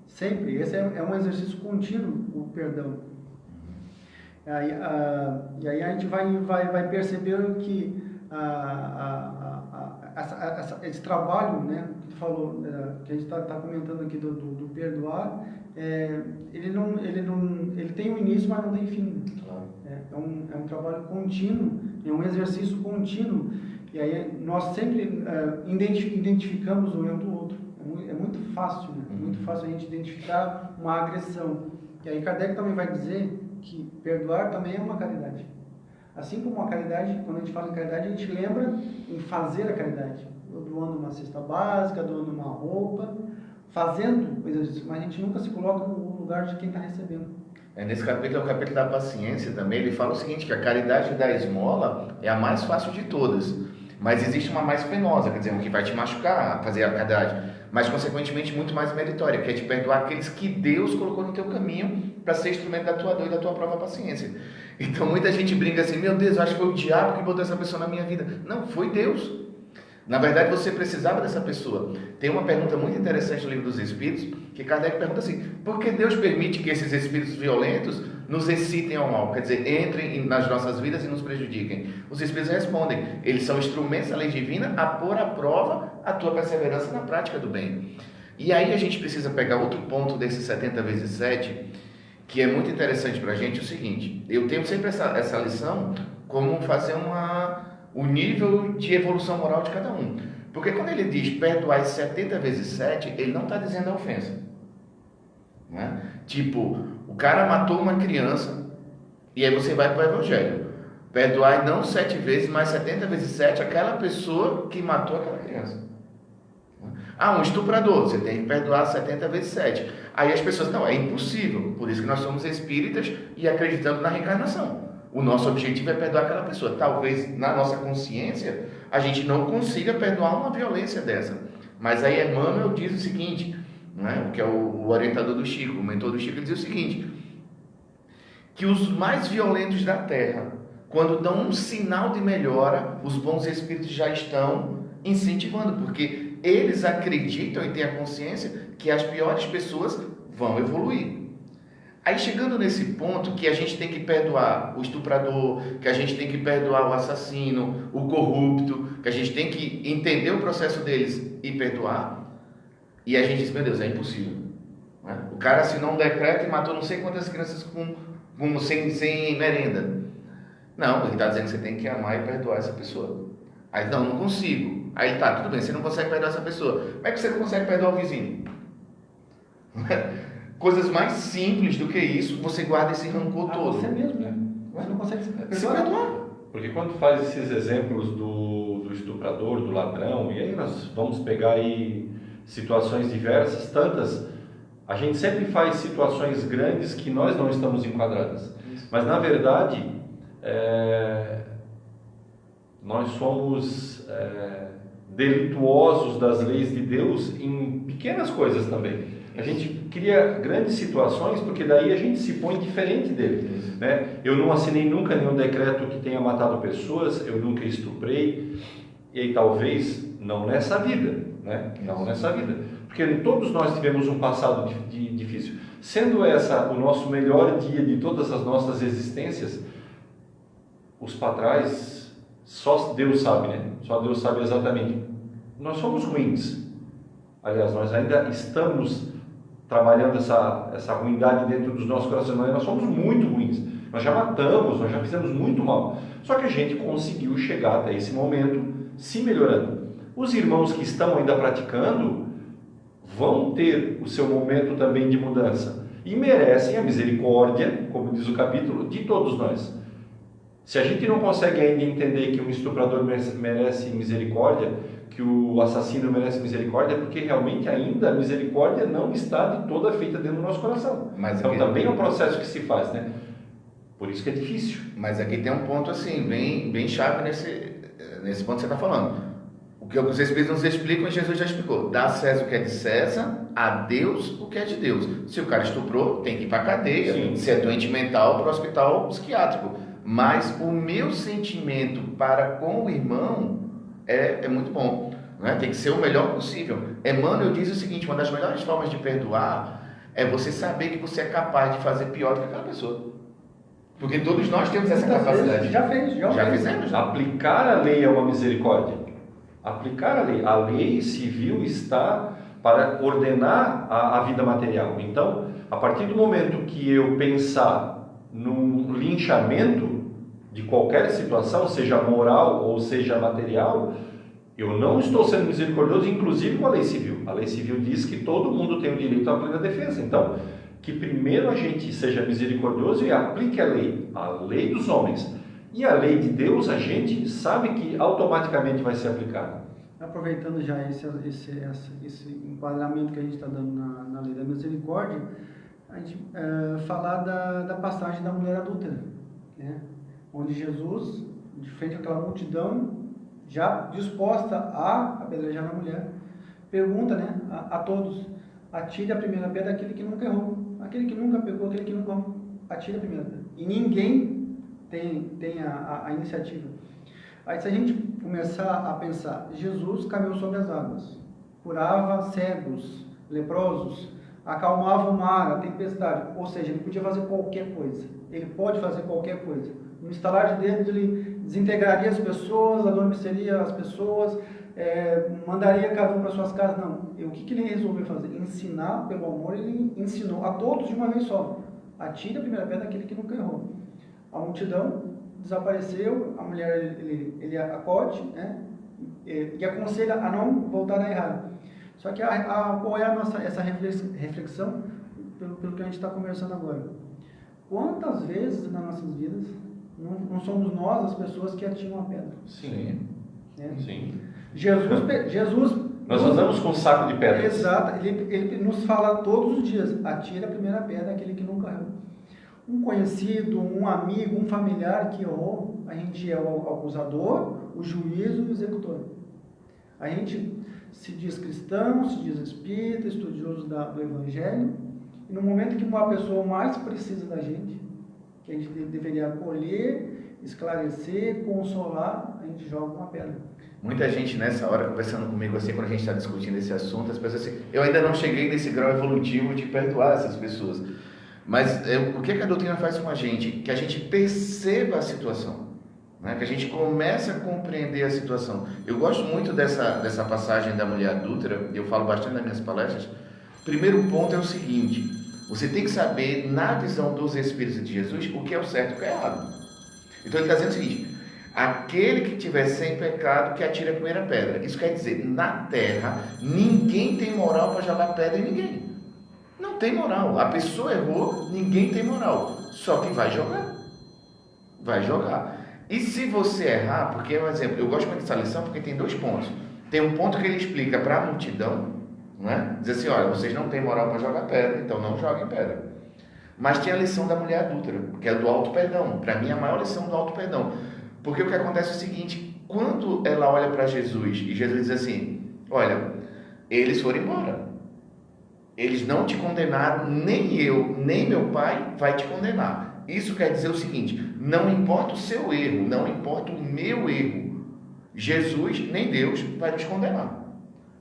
C: Sempre. Esse é um exercício contínuo, o perdão. E aí a gente vai perceber que esse trabalho, né, que tu falou, que a gente está comentando aqui do perdoar, ele tem um início, mas não tem fim.
A: Claro.
C: É um trabalho contínuo, é um exercício contínuo. E aí nós sempre identificamos o erro do outro. É muito fácil, né? Muito fácil a gente identificar uma agressão. E aí Kardec também vai dizer que perdoar também é uma caridade. Assim como a caridade, quando a gente fala em caridade, a gente lembra em fazer a caridade. Doando uma cesta básica, doando uma roupa, fazendo coisas disso, mas a gente nunca se coloca no lugar de quem está recebendo.
A: Nesse capítulo, é o capítulo da paciência também, ele fala o seguinte, que a caridade da esmola é a mais fácil de todas, mas existe uma mais penosa, quer dizer, um que vai te machucar, fazer a caridade, mas consequentemente muito mais meritória, que é te perdoar aqueles que Deus colocou no teu caminho para ser instrumento da tua dor e da tua própria paciência. Então muita gente brinca assim, meu Deus, eu acho que foi o diabo que botou essa pessoa na minha vida. Não, foi Deus. Na verdade, você precisava dessa pessoa. Tem uma pergunta muito interessante no Livro dos Espíritos, que Kardec pergunta assim, por que Deus permite que esses espíritos violentos nos excitem ao mal? Quer dizer, entrem nas nossas vidas e nos prejudiquem. Os espíritos respondem, eles são instrumentos da lei divina a pôr à prova a tua perseverança na prática do bem. E aí a gente precisa pegar outro ponto desses 70 vezes 7, que é muito interessante para a gente, o seguinte, eu tenho sempre essa lição como fazer o nível de evolução moral de cada um. Porque quando ele diz perdoar 70 vezes 7, ele não está dizendo a ofensa. Né? Tipo, o cara matou uma criança e aí você vai para o Evangelho. Perdoar não 7 vezes, mas 70 vezes 7 aquela pessoa que matou aquela criança. Um estuprador, você tem que perdoar 70 vezes 7. Aí as pessoas, não, é impossível. Por isso que nós somos espíritas e acreditamos na reencarnação. O nosso objetivo é perdoar aquela pessoa. Talvez na nossa consciência a gente não consiga perdoar uma violência dessa. Mas aí Emmanuel diz o seguinte, né, que é o orientador do Chico, o mentor do Chico, ele diz o seguinte, que os mais violentos da Terra, quando dão um sinal de melhora, os bons espíritos já estão incentivando, porque eles acreditam e têm a consciência que as piores pessoas vão evoluir. Aí chegando nesse ponto que a gente tem que perdoar o estuprador, que a gente tem que perdoar o assassino, o corrupto, que a gente tem que entender o processo deles e perdoar, e a gente diz, meu Deus, é impossível. Né? O cara assinou um decreto e matou não sei quantas crianças sem merenda. Não, ele está dizendo que você tem que amar e perdoar essa pessoa. Aí, não consigo. Aí tá, tudo bem, você não consegue perdoar essa pessoa. Como é que você não consegue perdoar o vizinho? Coisas mais simples do que isso, você guarda esse rancor todo.
C: Você mesmo, né? Você não consegue se
B: perdoar. Porque quando faz esses exemplos do estuprador, do ladrão, e aí nós vamos pegar aí situações diversas, tantas, a gente sempre faz situações grandes que nós não estamos enquadradas. Mas na verdade, nós somos delituosos das leis de Deus em pequenas coisas também. A gente cria grandes situações porque daí a gente se põe diferente dele, né? Eu não assinei nunca nenhum decreto que tenha matado pessoas, eu nunca estuprei, e talvez não nessa vida, né? Não nessa vida, porque todos nós tivemos um passado difícil. Sendo essa o nosso melhor dia de todas as nossas existências, os para trás, só Deus sabe, né? Só Deus sabe exatamente. Nós somos ruins. Aliás, nós ainda estamos trabalhando essa ruindade dentro dos nossos corações. Nós somos muito ruins. Nós já matamos, nós já fizemos muito mal. Só que a gente conseguiu chegar até esse momento se melhorando. Os irmãos que estão ainda praticando vão ter o seu momento também de mudança. E merecem a misericórdia, como diz o capítulo, de todos nós. Se a gente não consegue ainda entender que um estuprador merece misericórdia, que o assassino merece misericórdia, porque realmente ainda a misericórdia não está de toda feita dentro do nosso coração. Mas então também é um processo que se faz, né? Por isso que é difícil.
A: Mas aqui tem um ponto assim, bem chave nesse ponto que você está falando. O que os Espíritos nos explicam, Jesus já explicou. Dá a César o que é de César, a Deus o que é de Deus. Se o cara estuprou, tem que ir para a cadeia. Sim. Se é doente mental, para o hospital psiquiátrico. Mas o meu sentimento para com o irmão é muito bom, né? Tem que ser o melhor possível. Emmanuel diz o seguinte: uma das melhores formas de perdoar é você saber que você é capaz de fazer pior do que aquela pessoa, porque todos nós temos essa capacidade.
C: Já
A: fizemos.
B: Aplicar a lei é uma misericórdia. Aplicar a lei civil está para ordenar a vida material. Então, a partir do momento que eu pensar num linchamento de qualquer situação, seja moral ou seja material, eu não estou sendo misericordioso, inclusive com a lei civil. A lei civil diz que todo mundo tem o direito à plena defesa. Então, que primeiro a gente seja misericordioso e aplique a lei dos homens. E a lei de Deus, a gente sabe que automaticamente vai ser aplicada.
C: Aproveitando já esse enquadramento que a gente está dando na lei da misericórdia, a gente falar da passagem da mulher adúltera, né? Onde Jesus, de frente àquela multidão, já disposta a apedrejar a mulher, pergunta, né, a todos: atire a primeira pedra aquele que nunca errou. Aquele que nunca pecou, aquele que nunca errou, atire a primeira pedra. E ninguém tem a iniciativa. Aí, se a gente começar a pensar, Jesus caminhou sobre as águas, curava cegos, leprosos, acalmava o mar, a tempestade, ou seja, ele podia fazer qualquer coisa. Ele pode fazer qualquer coisa. No estalar de dedos, ele desintegraria as pessoas, adormeceria as pessoas, mandaria cada um para suas casas. Não, o que ele resolveu fazer? Ensinar pelo amor. Ele ensinou a todos de uma vez só: atire a primeira pedra daquele que nunca errou. A multidão desapareceu, a mulher ele acode, né, e aconselha a não voltar a errar. Só que qual é essa reflexão pelo que a gente está conversando agora? Quantas vezes nas nossas vidas não somos nós as pessoas que atiram a pedra?
B: Sim.
C: Né?
B: Sim.
C: Jesus
B: nós andamos com um saco de pedras.
C: Exato. Ele nos fala todos os dias: atira a primeira pedra aquele que nunca errou. Um conhecido, um amigo, um familiar que errou, a gente é o acusador, o juiz e o executor. A gente se diz cristão, se diz espírita, estudioso do Evangelho, e no momento que uma pessoa mais precisa da gente, que a gente deveria acolher, esclarecer, consolar, a gente joga uma pedra.
A: Muita gente nessa hora conversando comigo assim, quando a gente está discutindo esse assunto, as pessoas assim: eu ainda não cheguei nesse grau evolutivo de perdoar essas pessoas. Mas o que a doutrina faz com a gente? Que a gente perceba a situação, né? Que a gente comece a compreender a situação. Eu gosto muito dessa passagem da mulher adúltera, eu falo bastante nas minhas palestras. Primeiro ponto é o seguinte: você tem que saber, na visão dos Espíritos de Jesus, o que é o certo e o que é errado. Então ele está dizendo o seguinte: aquele que tiver sem pecado, que atire a primeira pedra. Isso quer dizer, na terra, ninguém tem moral para jogar pedra em ninguém. Não tem moral. A pessoa errou, ninguém tem moral. Só que vai jogar. Vai jogar. E se você errar, porque, por exemplo, eu gosto muito dessa lição porque tem dois pontos. Tem um ponto que ele explica para a multidão, né? Diz assim: olha, vocês não têm moral para jogar pedra, então não joguem pedra. Mas tem a lição da mulher adúltera, que é do auto-perdão. Para mim, a maior lição do auto-perdão. Porque o que acontece é o seguinte: quando ela olha para Jesus e Jesus diz assim: olha, eles foram embora, eles não te condenaram, nem eu, nem meu pai vai te condenar. Isso quer dizer o seguinte: não importa o seu erro, não importa o meu erro, Jesus nem Deus vai nos condenar.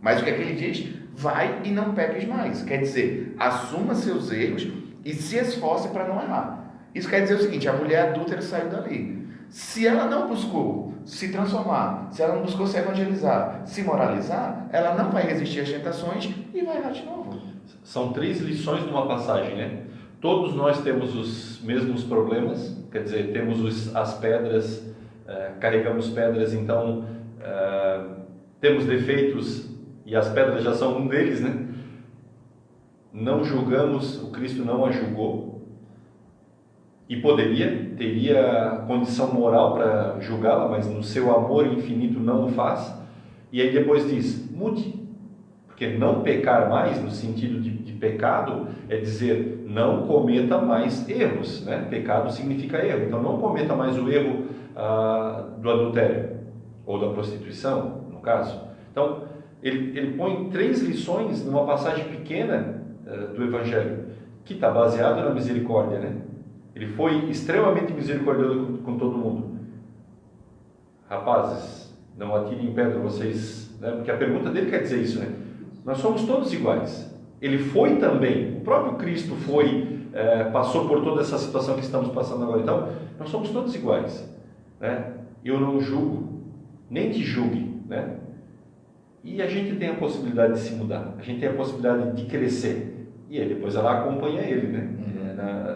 A: Mas o que é que ele diz? Vai e não peques mais. Quer dizer, assuma seus erros e se esforce para não errar. Isso quer dizer o seguinte: a mulher adúltera saiu dali. Se ela não buscou se transformar, se ela não buscou se evangelizar, se moralizar, ela não vai resistir às tentações e vai errar de novo.
B: São 3 lições numa passagem, né? Todos nós temos os mesmos problemas, quer dizer, temos as pedras, carregamos pedras, então temos defeitos e as pedras já são um deles, né? Não julgamos, o Cristo não a julgou. E teria condição moral para julgá-la, mas no seu amor infinito não o faz. E aí depois diz: mude. Porque não pecar mais, no sentido de pecado, é dizer, não cometa mais erros, né? Pecado significa erro. Então não cometa mais o erro do adultério, ou da prostituição, no caso. Então, ele põe 3 lições numa passagem pequena do Evangelho, que está baseado na misericórdia, né? Ele foi extremamente misericordioso com todo mundo. Rapazes, não atirem pedra vocês, né? Porque a pergunta dele quer dizer isso, né? Nós somos todos iguais. Ele foi também, o próprio Cristo foi, passou por toda essa situação que estamos passando agora. Então, nós somos todos iguais, né? Eu não julgo, nem te julgue, né? E a gente tem a possibilidade de se mudar, a gente tem a possibilidade de crescer. E aí depois ela acompanha ele, né?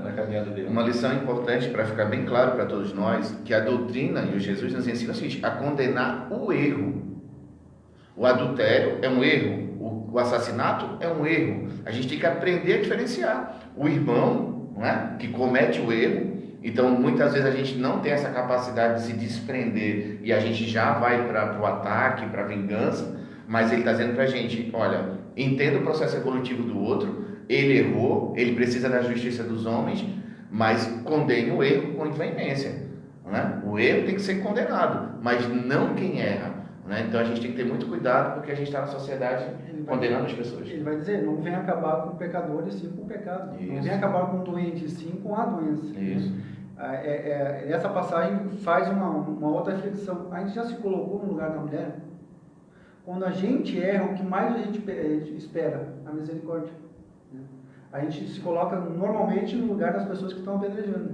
B: Na caminhada dele.
A: Uma lição importante para ficar bem claro para todos nós, que a doutrina e o Jesus nos ensina o seguinte: a condenar o erro. O adultério é um erro, o assassinato é um erro. A gente tem que aprender a diferenciar o irmão, não é, que comete o erro. Então muitas vezes a gente não tem essa capacidade de se desprender e a gente já vai para o ataque, para a vingança, mas ele está dizendo para a gente: olha, entenda o processo evolutivo do outro. Ele errou, ele precisa da justiça dos homens, mas condene o erro com veemência, né? O erro tem que ser condenado, mas não quem erra, né? Então a gente tem que ter muito cuidado, porque a gente está na sociedade condenando as pessoas.
C: Ele vai dizer: não vem acabar com pecadores, sim com o pecado. Isso. Não vem acabar com doentes, sim com a doença.
A: Isso.
C: Essa passagem faz uma outra reflexão. A gente já se colocou no lugar da mulher? Quando a gente erra, o que mais a gente espera? A misericórdia. A gente se coloca normalmente no lugar das pessoas que estão apedrejando.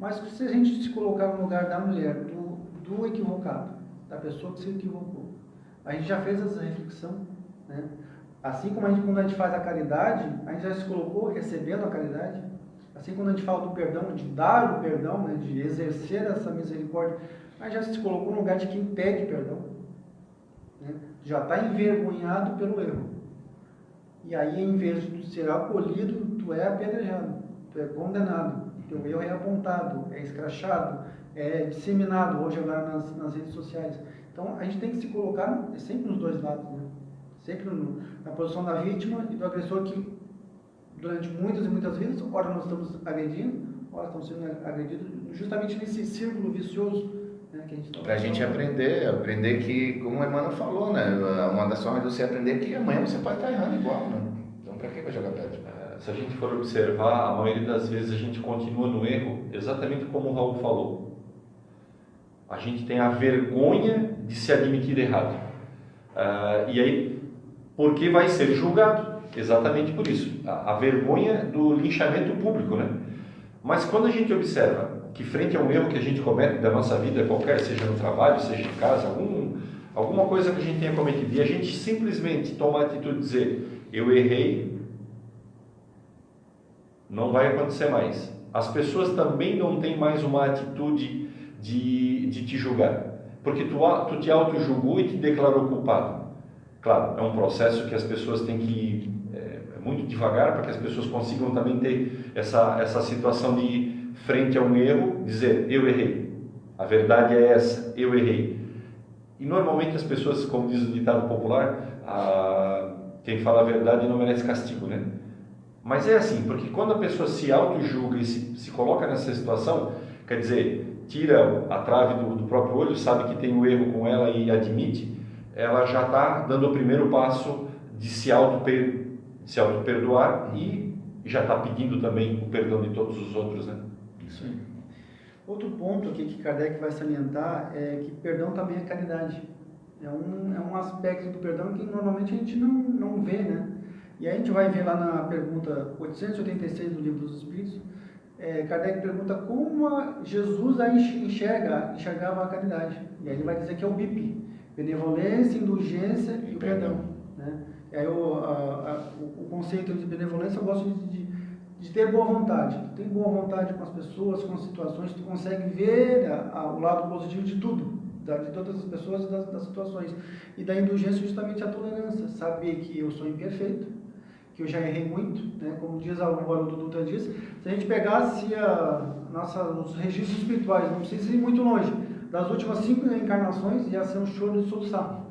C: Mas se a gente se colocar no lugar da mulher, do equivocado, da pessoa que se equivocou, a gente já fez essa reflexão, né? Assim como quando a gente faz a caridade, a gente já se colocou recebendo a caridade. Assim, quando a gente fala do perdão, de dar o perdão, né, de exercer essa misericórdia, a gente já se colocou no lugar de quem pede perdão, né? Já está envergonhado pelo erro. E aí, em vez de tu ser acolhido, tu é apedrejado, tu é condenado, teu erro é apontado, é escrachado, é disseminado hoje agora nas redes sociais. Então, a gente tem que se colocar sempre nos dois lados, né? Sempre na posição da vítima e do agressor, que durante muitas e muitas vidas, ora nós estamos agredindo, ora estamos sendo agredidos, justamente nesse círculo vicioso, né, que a gente está.
A: Para a gente aprender que, como o Emmanuel falou, né, uma das formas de você aprender é que amanhã você pode estar errando igual, né? Então, para que vai jogar pedra?
B: Se a gente for observar, a maioria das vezes a gente continua no erro, exatamente como o Raul falou. A gente tem a vergonha de se admitir errado. E aí, porque vai ser julgado? Exatamente por isso. A vergonha do linchamento público, né? Mas quando a gente observa que frente a um erro que a gente comete da nossa vida, qualquer, seja no trabalho, seja em casa, alguma coisa que a gente tenha cometido, e a gente simplesmente toma a atitude de dizer: eu errei, não vai acontecer mais. As pessoas também não têm mais uma atitude de te julgar, porque tu te auto-julgou e te declarou culpado. Claro, é um processo que as pessoas têm que ir muito devagar, para que as pessoas consigam também ter essa situação de, frente a um erro, dizer: eu errei, a verdade é essa, eu errei. E normalmente as pessoas, como diz o ditado popular, quem fala a verdade não merece castigo, né? Mas é assim, porque quando a pessoa se auto-julga e se coloca nessa situação, quer dizer, tira a trave do próprio olho, sabe que tem um erro com ela e admite, ela já está dando o primeiro passo de se auto-perdoar e já está pedindo também o perdão de todos os outros, né?
C: Isso aí. Outro ponto aqui que Kardec vai salientar é que perdão também é caridade. É um aspecto do perdão que normalmente a gente não vê, né? E aí a gente vai ver lá na pergunta 886 do Livro dos Espíritos, Kardec pergunta como Jesus enxergava a caridade. E aí ele vai dizer que é o BIP, benevolência, indulgência e o perdão, né? E aí o conceito de benevolência eu gosto de ter boa vontade. Tu tem boa vontade com as pessoas, com as situações, tu consegue ver o lado positivo de tudo, de todas as pessoas e das situações. E da indulgência justamente a tolerância, saber que eu sou imperfeito, que eu já errei muito, né? Como diz o Haroldo Dutra diz, se a gente pegasse os registros espirituais, não precisa ir muito longe, das últimas 5 encarnações ia ser um choro de soluçar.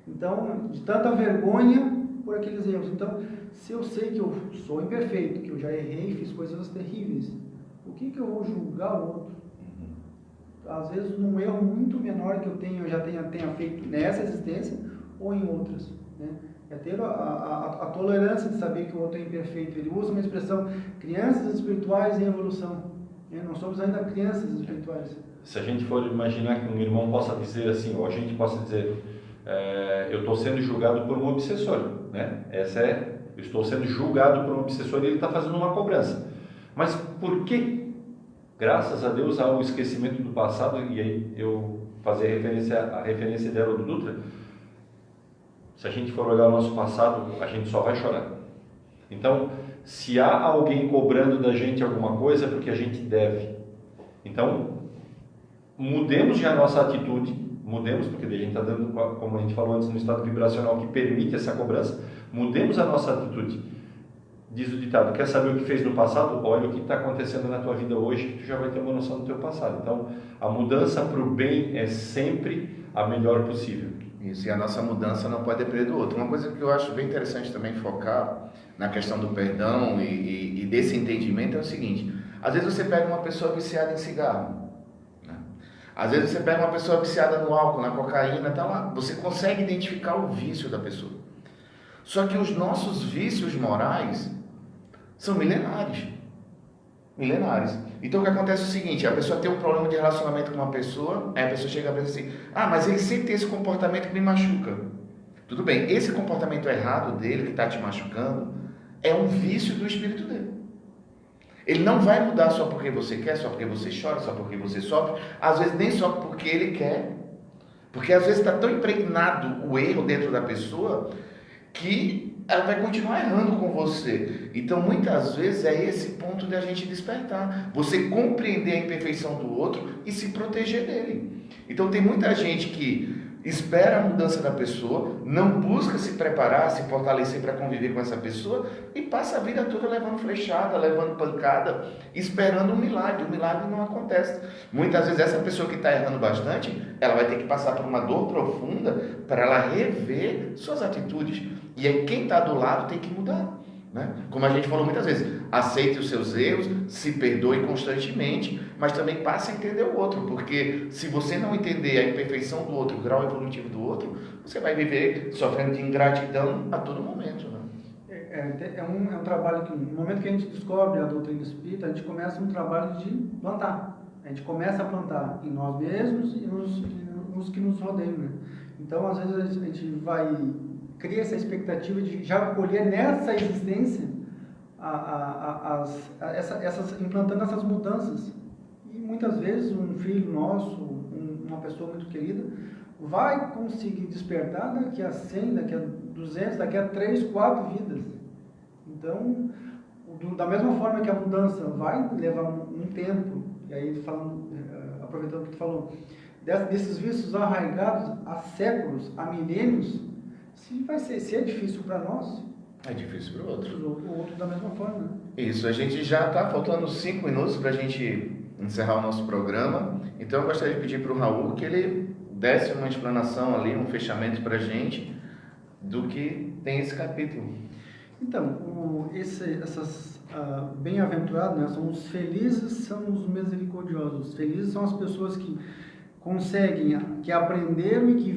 C: Então, de tanta vergonha por aqueles erros. Então, se eu sei que eu sou imperfeito, que eu já errei, fiz coisas terríveis, o que eu vou julgar o outro? Às vezes, num erro muito menor que eu já tenha feito nessa existência ou em outras, né? É ter a tolerância de saber que o outro é imperfeito. Ele usa uma expressão, crianças espirituais em evolução, né? Nós somos ainda crianças espirituais.
B: Se a gente for imaginar que um irmão possa dizer assim, ou a gente possa dizer, eu estou sendo julgado por um obsessor, né? Eu estou sendo julgado por um obsessor e ele está fazendo uma cobrança. Mas por que, graças a Deus, há o esquecimento do passado, e aí eu fazer a referência de Haroldo Dutra, se a gente for olhar o nosso passado, a gente só vai chorar. Então, se há alguém cobrando da gente alguma coisa, é porque a gente deve. Então, mudemos já a nossa atitude, porque a gente está dando, como a gente falou antes, no estado vibracional que permite essa cobrança, mudemos a nossa atitude. Diz o ditado, quer saber o que fez no passado? Olha o que está acontecendo na tua vida hoje, que tu já vai ter uma noção do teu passado. Então, a mudança para o bem é sempre a melhor possível.
A: Isso, e a nossa mudança não pode depender do outro. Uma coisa que eu acho bem interessante também focar na questão do perdão e desse entendimento é o seguinte: às vezes você pega uma pessoa viciada em cigarro, né? Às vezes você pega uma pessoa viciada no álcool, na cocaína, tá lá. Você consegue identificar o vício da pessoa. Só que os nossos vícios morais são milenares. Milenares. Então o que acontece é o seguinte: a pessoa tem um problema de relacionamento com uma pessoa, aí a pessoa chega e pensa assim, mas ele sempre tem esse comportamento que me machuca. Tudo bem, esse comportamento errado dele, que está te machucando, é um vício do espírito dele. Ele não vai mudar só porque você quer, só porque você chora, só porque você sofre, às vezes nem só porque ele quer, porque às vezes está tão impregnado o erro dentro da pessoa que ela vai continuar errando com você. Então, muitas vezes é esse ponto de a gente despertar. Você compreender a imperfeição do outro e se proteger dele. Então, tem muita gente que espera a mudança da pessoa, não busca se preparar, se fortalecer para conviver com essa pessoa e passa a vida toda levando flechada, levando pancada, esperando um milagre. O milagre não acontece. Muitas vezes essa pessoa que está errando bastante, ela vai ter que passar por uma dor profunda para ela rever suas atitudes. E aí quem está do lado tem que mudar, né? Como a gente falou muitas vezes, aceite os seus erros, se perdoe constantemente, mas também passe a entender o outro, porque se você não entender a imperfeição do outro, o grau evolutivo do outro, você vai viver sofrendo de ingratidão a todo momento, né?
C: É um trabalho que, no momento que a gente descobre a doutrina espírita, a gente começa um trabalho de plantar. A gente começa a plantar em nós mesmos e nos que nos rodeiam, né? Então, às vezes, a gente cria essa expectativa de já colher nessa existência implantando essas mudanças. E muitas vezes um filho nosso, uma pessoa muito querida, vai conseguir despertar daqui a 100, daqui a 200, daqui a 3, 4 vidas. Então, da mesma forma que a mudança vai levar um tempo, e aí aproveitando o que tu falou, desses vícios arraigados há séculos, há milênios, se é difícil para nós,
A: é difícil para o outro.
C: O outro da mesma forma, né?
A: Isso, a gente já está faltando 5 minutos para a gente encerrar o nosso programa. Então eu gostaria de pedir para o Raul que ele desse uma explanação ali, um fechamento para a gente do que tem esse capítulo.
C: Então, essas bem-aventurados, né, são os felizes, são os misericordiosos. Os felizes são as pessoas que conseguem, que aprenderam e que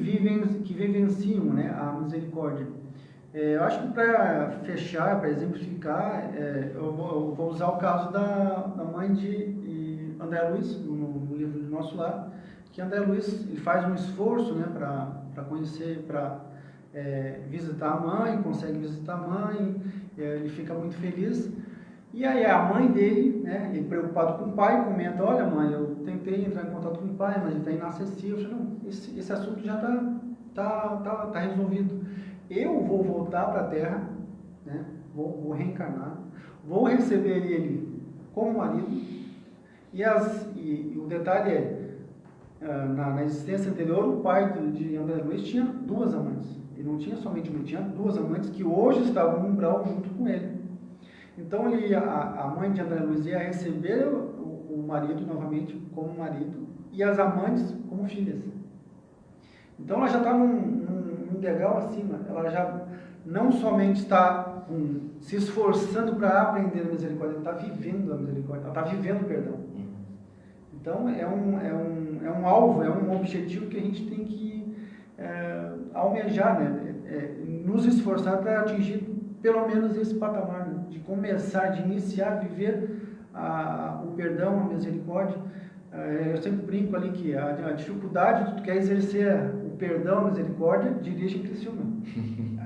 C: vivenciam, né, a misericórdia. Eu acho que para fechar, para exemplificar, eu vou usar o caso da mãe de André Luiz, no livro do Nosso Lar, que André Luiz ele faz um esforço, né, para conhecer, para visitar a mãe, consegue visitar a mãe, ele fica muito feliz. E aí a mãe dele, né, ele preocupado com o pai, comenta: olha mãe, eu tentei entrar em contato com o pai, mas ele está inacessível. Eu falei: não, esse assunto já tá resolvido. Eu vou voltar para a Terra, né, vou reencarnar, vou receber ele como marido, e o detalhe na existência anterior, o pai de André Luiz tinha 2 amantes. Ele não tinha somente uma, ele tinha 2 amantes que hoje estavam no umbral junto com ele. Então a mãe de André Luiz ia receber o marido novamente como marido e as amantes como filhas. Então ela já está num degrau acima, ela já não somente está se esforçando para aprender a misericórdia, ela está vivendo a misericórdia, ela está vivendo o perdão. Então é um alvo, é um objetivo que a gente tem que almejar, né? Nos esforçar para atingir pelo menos esse patamar, né? De começar, de iniciar a viver o perdão, a misericórdia. Eu sempre brinco ali que a dificuldade de tu quer exercer o perdão, a misericórdia, dirige em Criciúma.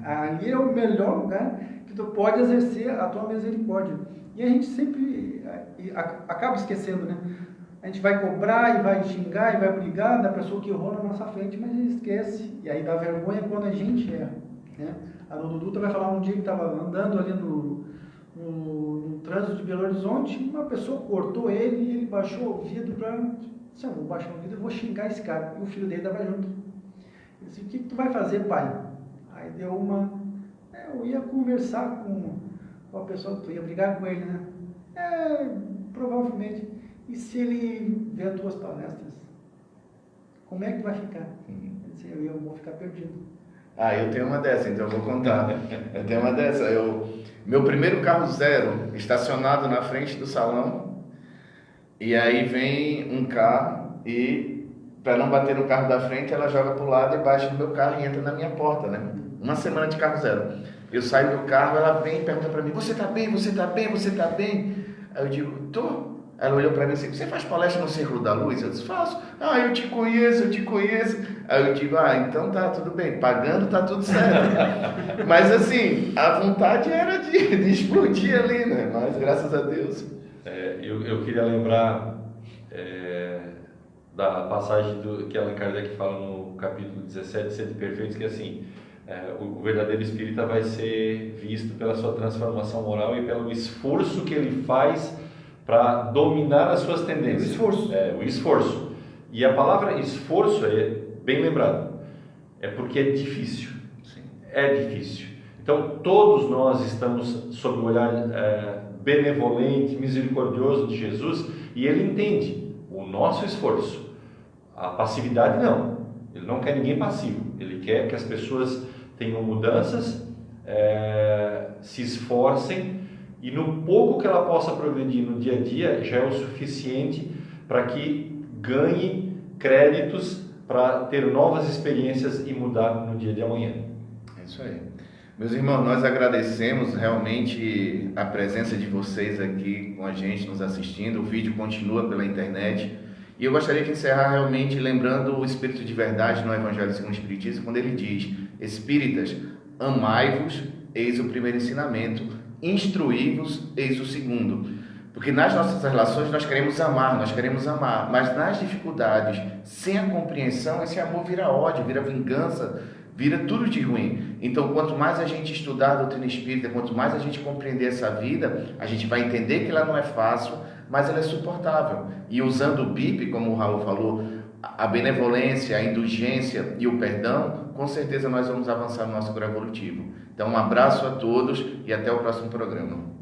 C: Ali é o melhor lugar que tu pode exercer a tua misericórdia. E a gente sempre acaba esquecendo, né? A gente vai cobrar e vai xingar e vai brigar da pessoa que errou na nossa frente, mas a gente esquece. E aí dá vergonha quando a gente erra, né? A dona Duda vai falar um dia que estava andando ali no trânsito de Belo Horizonte, uma pessoa cortou ele e ele baixou o vidro para... Disse: eu vou baixar o vidro e vou xingar esse cara. E o filho dele estava junto. Ele disse: o que tu vai fazer, pai? Aí deu uma... eu ia conversar com a pessoa, tu ia brigar com ele, né? Provavelmente. E se ele ver as tuas palestras, como é que vai ficar? Ele disse: eu vou ficar perdido.
A: Eu tenho uma dessa, então eu vou contar. Eu tenho uma dessa. Meu primeiro carro zero, estacionado na frente do salão, e aí vem um carro e, para não bater no carro da frente, ela joga para o lado e baixa no meu carro e entra na minha porta, né? Uma semana de carro zero. Eu saio do carro, ela vem e pergunta para mim: você está bem? Você está bem? Você está bem? Aí eu digo: tô. Ela olhou para mim assim: você faz palestra no Círculo da Luz? Eu disse: faço. Eu te conheço. Aí eu digo: então tá, tudo bem, pagando tá tudo certo. Mas assim, a vontade era de explodir ali, né? Mas graças a Deus.
B: Eu queria lembrar da passagem que Allan Kardec fala no capítulo 17, Sede Perfeitos, que assim, o verdadeiro espírita vai ser visto pela sua transformação moral e pelo esforço que ele faz para dominar as suas tendências. O esforço. E a palavra esforço é bem lembrado. É porque é difícil.
A: Sim.
B: É difícil. Então, todos nós estamos sob o olhar benevolente, misericordioso de Jesus, e Ele entende o nosso esforço. A passividade não. Ele não quer ninguém passivo. Ele quer que as pessoas tenham mudanças, se esforcem, e no pouco que ela possa progredir no dia a dia já é o suficiente para que ganhe créditos para ter novas experiências e mudar no dia de amanhã.
A: É isso aí. Meus irmãos, nós agradecemos realmente a presença de vocês aqui com a gente, nos assistindo. O vídeo continua pela internet. E eu gostaria de encerrar realmente lembrando o Espírito de Verdade no Evangelho segundo o Espiritismo, quando ele diz: Espíritas, amai-vos, eis o primeiro ensinamento, instruí-vos, eis o segundo. Porque nas nossas relações nós queremos amar, mas nas dificuldades, sem a compreensão, esse amor vira ódio, vira vingança, vira tudo de ruim. Então, quanto mais a gente estudar a doutrina espírita, quanto mais a gente compreender essa vida, a gente vai entender que ela não é fácil, mas ela é suportável. E usando o BIP, como o Raul falou, a benevolência, a indulgência e o perdão, com certeza nós vamos avançar no nosso grau evolutivo. Então, um abraço a todos e até o próximo programa.